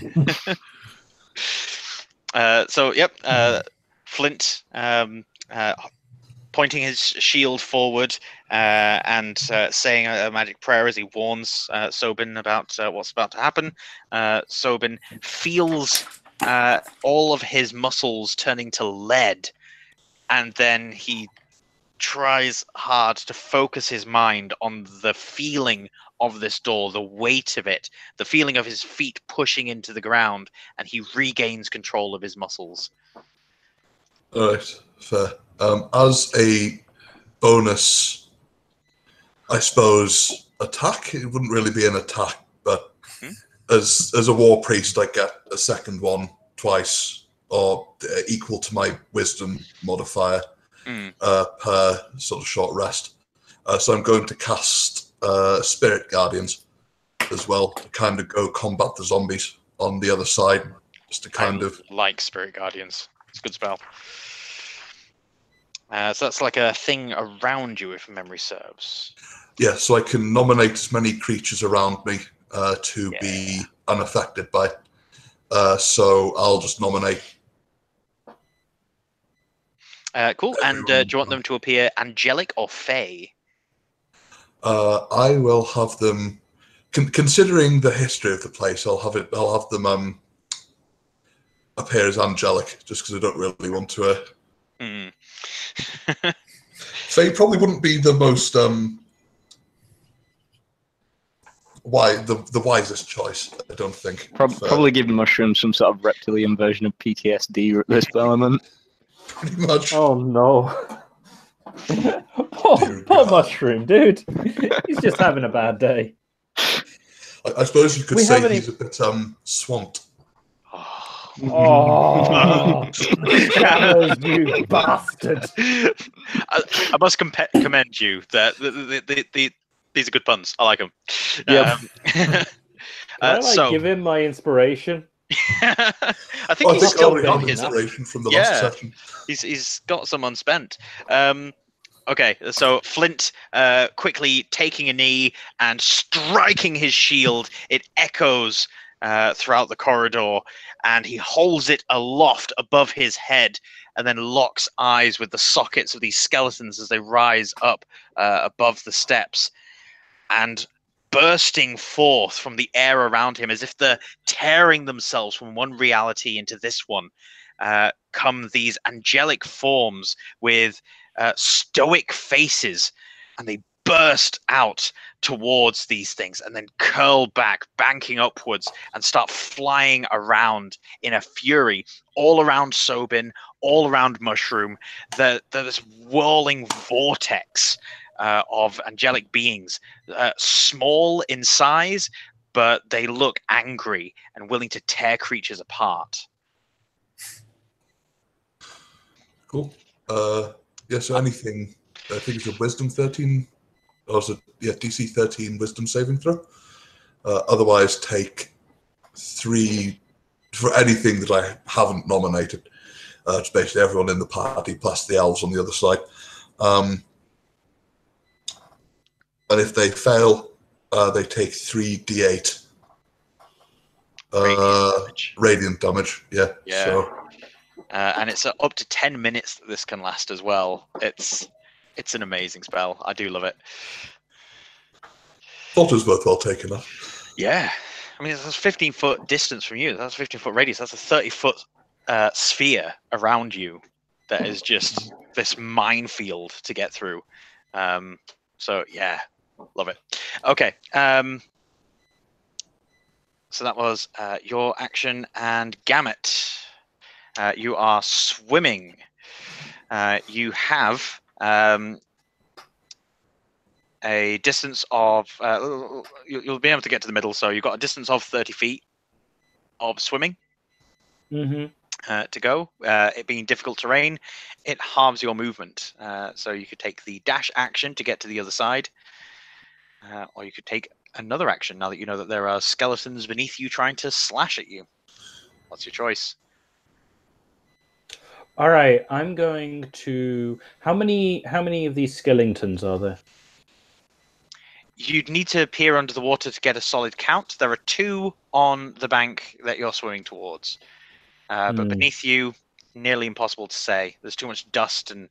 Speaker 1: Flint pointing his shield forward and saying a magic prayer as he warns Sobin about what's about to happen. Sobin feels all of his muscles turning to lead, and then he tries hard to focus his mind on the feeling of this door, the weight of it, the feeling of his feet pushing into the ground, and he regains control of his muscles.
Speaker 4: All right, fair. As a bonus, I suppose, attack, it wouldn't really be an attack, but as a war priest, I get a second one twice, or equal to my wisdom modifier per sort of short rest. So I'm going to cast Spirit Guardians as well, to kind of go combat the zombies on the other side, just to kind of...
Speaker 1: like Spirit Guardians. It's a good spell. So that's like a thing around you, if memory serves.
Speaker 4: Yeah, so I can nominate as many creatures around me to be unaffected by. So I'll just nominate.
Speaker 1: Cool. And do you want them to appear angelic or fey?
Speaker 4: I will have them. Considering the history of the place, I'll have them appear as angelic, just because I don't really want to. Faye probably wouldn't be the most the wisest choice, I don't think.
Speaker 3: Probably give mushrooms some sort of reptilian version of PTSD at this moment.
Speaker 4: Pretty much.
Speaker 2: Oh no. Poor mushroom, dude. He's just having a bad day.
Speaker 4: I suppose you could say he's a bit swamped.
Speaker 2: Oh, Shadows, you bastard!
Speaker 1: I must commend you. That these are good puns. I like them.
Speaker 3: Yep.
Speaker 2: So give him my inspiration.
Speaker 1: I think he's still got his
Speaker 4: inspiration from the last session.
Speaker 1: He's got some unspent. Okay, so Flint quickly taking a knee and striking his shield. It echoes throughout the corridor, and he holds it aloft above his head and then locks eyes with the sockets of these skeletons as they rise up above the steps. And bursting forth from the air around him, as if they're tearing themselves from one reality into this one, come these angelic forms with stoic faces, and they burst out towards these things and then curl back, banking upwards, and start flying around in a fury all around Sobin, all around Mushroom. There's this whirling vortex of angelic beings, small in size, but they look angry and willing to tear creatures apart.
Speaker 4: Cool. Yeah, so anything, I think it's a wisdom 13 or is it, yeah, DC 13 Wisdom saving throw. Otherwise, take 3 for anything that I haven't nominated. It's basically everyone in the party plus the elves on the other side. And if they fail, they take 3d8 radiant damage. Yeah. So.
Speaker 1: And it's up to 10 minutes that this can last as well. It's an amazing spell. I do love it.
Speaker 4: Thought it was worthwhile taking that.
Speaker 1: Yeah. I mean, that's a 15-foot distance from you. That's a 15-foot radius. That's a 30-foot sphere around you that is just this minefield to get through. So, yeah, love it. Okay. So that was your action. And Gamut, you are swimming. You have a distance of you'll be able to get to the middle, so you've got a distance of 30 feet of swimming to go. It being difficult terrain, it halves your movement, so you could take the dash action to get to the other side, or you could take another action now that you know that there are skeletons beneath you trying to slash at you. What's your choice?
Speaker 2: All right, I'm going to. How many of these skeletons are there?
Speaker 1: You'd need to peer under the water to get a solid count. There are 2 on the bank that you're swimming towards. But beneath you, nearly impossible to say. There's too much dust and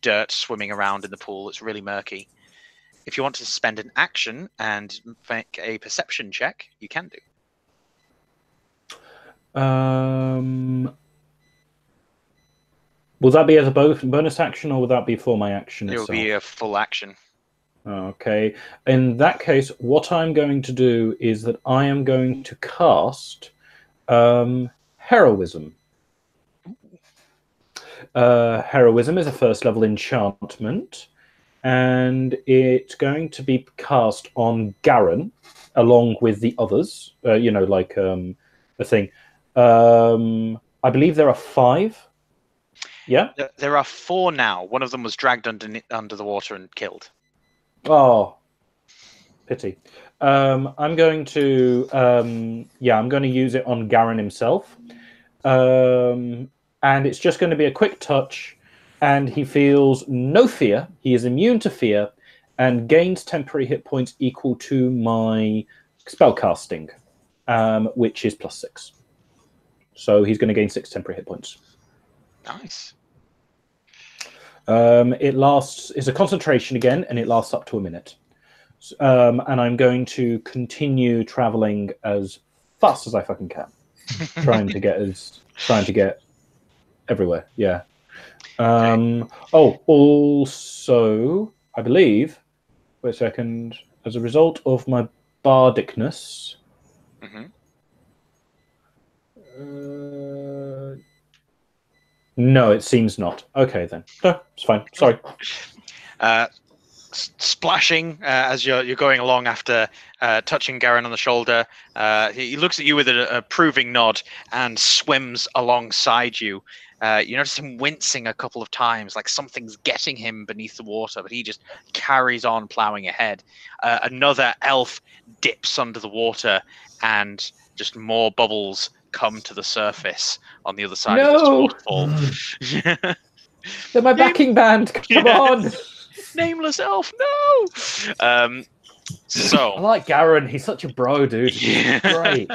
Speaker 1: dirt swimming around in the pool. It's really murky. If you want to spend an action and make a perception check, you can do.
Speaker 2: Will that be as a bonus action, or will that be for my action
Speaker 1: itself? It will be a full action.
Speaker 2: Okay. In that case, what I'm going to do is that I am going to cast Heroism. Heroism is a first level enchantment, and it's going to be cast on Garen along with the others. The thing. I believe there are 5. Yeah?
Speaker 1: There are 4 now. One of them was dragged under the water and killed.
Speaker 2: Oh, pity. I'm going to use it on Garen himself. And it's just going to be a quick touch, and he feels no fear. He is immune to fear and gains temporary hit points equal to my spellcasting, which is +6. So he's going to gain 6 temporary hit points.
Speaker 1: Nice.
Speaker 2: It's a concentration again, and it lasts up to a minute. And I'm going to continue traveling as fast as I fucking can, trying to get everywhere. Yeah. Also, I believe. Wait a second. As a result of my bardicness. No, it seems not. Okay, then. No, it's fine. Sorry.
Speaker 1: Splashing as you're going along after touching Garen on the shoulder. He looks at you with an approving nod and swims alongside you. You notice him wincing a couple of times, like something's getting him beneath the water, but he just carries on plowing ahead. Another elf dips under the water, and just more bubbles come to the surface on the other side of this waterfall.
Speaker 2: They're my backing band. Come on.
Speaker 1: Nameless elf, no. So
Speaker 2: I like Garen. He's such a bro, dude.
Speaker 1: Yeah.
Speaker 2: Great.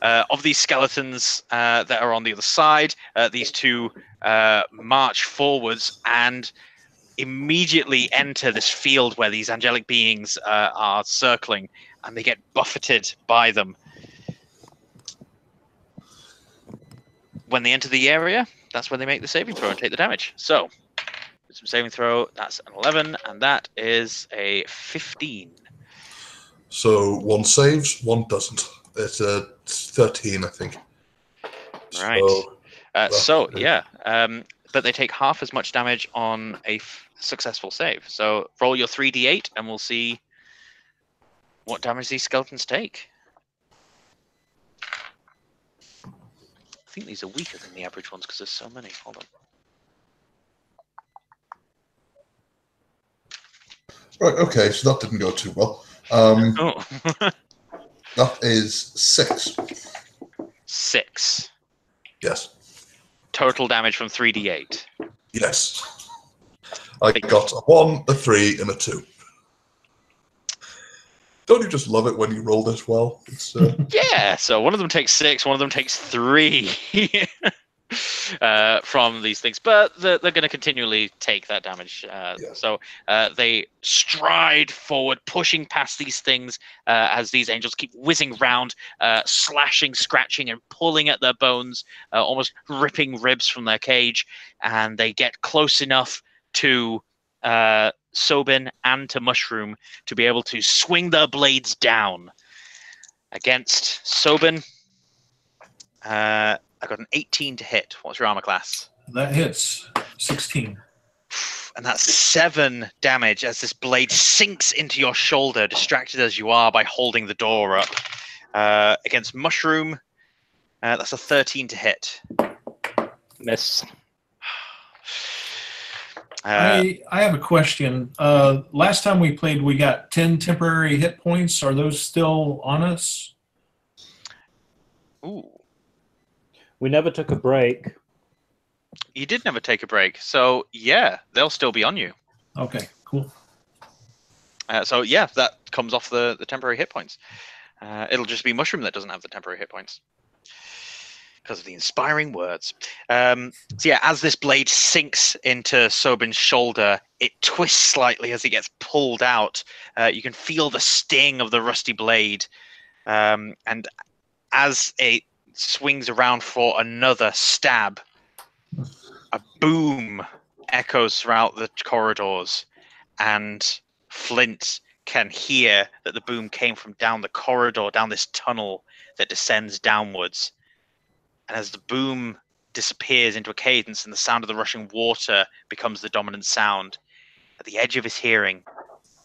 Speaker 1: Of these skeletons that are on the other side, these 2 march forwards and immediately enter this field where these angelic beings are circling, and they get buffeted by them. When they enter the area, that's when they make the saving throw and take the damage. So, some saving throw, that's an 11, and that is a 15.
Speaker 4: So 1 saves, 1 doesn't. It's a 13, I think.
Speaker 1: Right. But they take half as much damage on a successful save. So roll your 3d8, and we'll see what damage these skeletons take. I think these are weaker than the average ones because there's so many. Hold on.
Speaker 4: Right, okay, so that didn't go too well.
Speaker 1: Oh.
Speaker 4: That is 6.
Speaker 1: 6.
Speaker 4: Yes.
Speaker 1: Total damage from 3d8.
Speaker 4: Yes. I got a 1, a 3, and a 2. Don't you just love it when you roll this well? It's,
Speaker 1: Yeah, so one of them takes 6, one of them takes 3 from these things, but they're going to continually take that damage. So they stride forward, pushing past these things as these angels keep whizzing round, slashing, scratching, and pulling at their bones, almost ripping ribs from their cage, and they get close enough to Sobin and to Mushroom to be able to swing their blades down. Against Sobin, I got an 18 to hit. What's your armor class?
Speaker 5: That hits. 16.
Speaker 1: And that's 7 damage as this blade sinks into your shoulder, distracted as you are by holding the door up. Against Mushroom, that's a 13 to hit.
Speaker 3: Miss.
Speaker 5: I have a question. Last time we played, we got 10 temporary hit points. Are those still on us?
Speaker 1: Ooh.
Speaker 2: We never took a break.
Speaker 1: You did never take a break. So, yeah, they'll still be on you.
Speaker 5: Okay, cool.
Speaker 1: So, yeah, that comes off the temporary hit points. It'll just be Mushroom that doesn't have the temporary hit points. Because of the inspiring words. So yeah, as this blade sinks into Sobin's shoulder, it twists slightly as he gets pulled out. You can feel the sting of the rusty blade. And as it swings around for another stab, a boom echoes throughout the corridors. And Flint can hear that the boom came from down the corridor, down this tunnel that descends downwards. And as the boom disappears into a cadence and the sound of the rushing water becomes the dominant sound, at the edge of his hearing,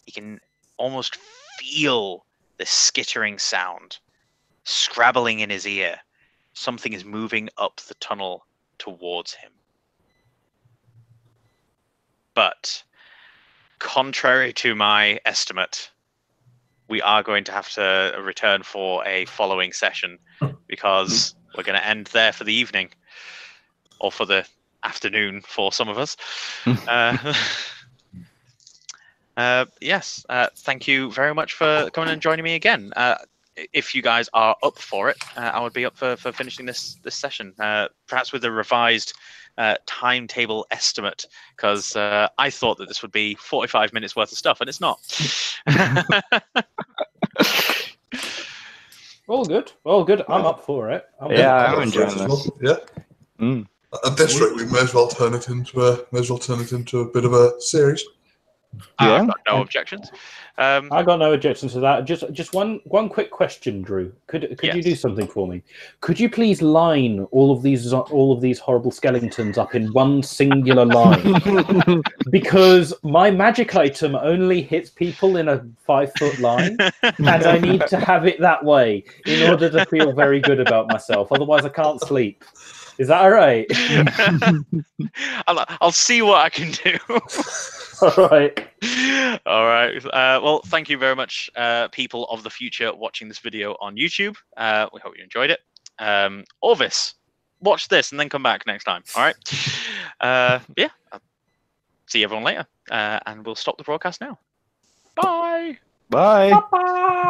Speaker 1: he can almost feel this skittering sound, scrabbling in his ear. Something is moving up the tunnel towards him. But, contrary to my estimate, we are going to have to return for a following session because we're going to end there for the evening, or for the afternoon for some of us. Yes, thank you very much for coming and joining me again. If you guys are up for it, I would be up for finishing this session, perhaps with a revised timetable estimate, because I thought that this would be 45 minutes worth of stuff, and it's not.
Speaker 2: All good. All good. I'm up for it.
Speaker 3: I'm enjoying this.
Speaker 4: Yeah.
Speaker 3: Mm.
Speaker 4: At this rate, we may as well turn it into a bit of a series.
Speaker 1: I've got no objections.
Speaker 2: I got no objections to that. Just one quick question, Drew. Could
Speaker 1: Yes.
Speaker 2: you do something for me? Could you please line all of these horrible skeletons up in one singular line? Because my magic item only hits people in a 5-foot line, and I need to have it that way in order to feel very good about myself. Otherwise, I can't sleep. Is that all right?
Speaker 1: I'll see what I can do.
Speaker 2: All right.
Speaker 1: All right. Well, thank you very much, people of the future watching this video on YouTube. We hope you enjoyed it. Orvis, watch this and then come back next time. All right. Yeah. I'll see everyone later. And we'll stop the broadcast now. Bye.
Speaker 3: Bye.
Speaker 2: Bye.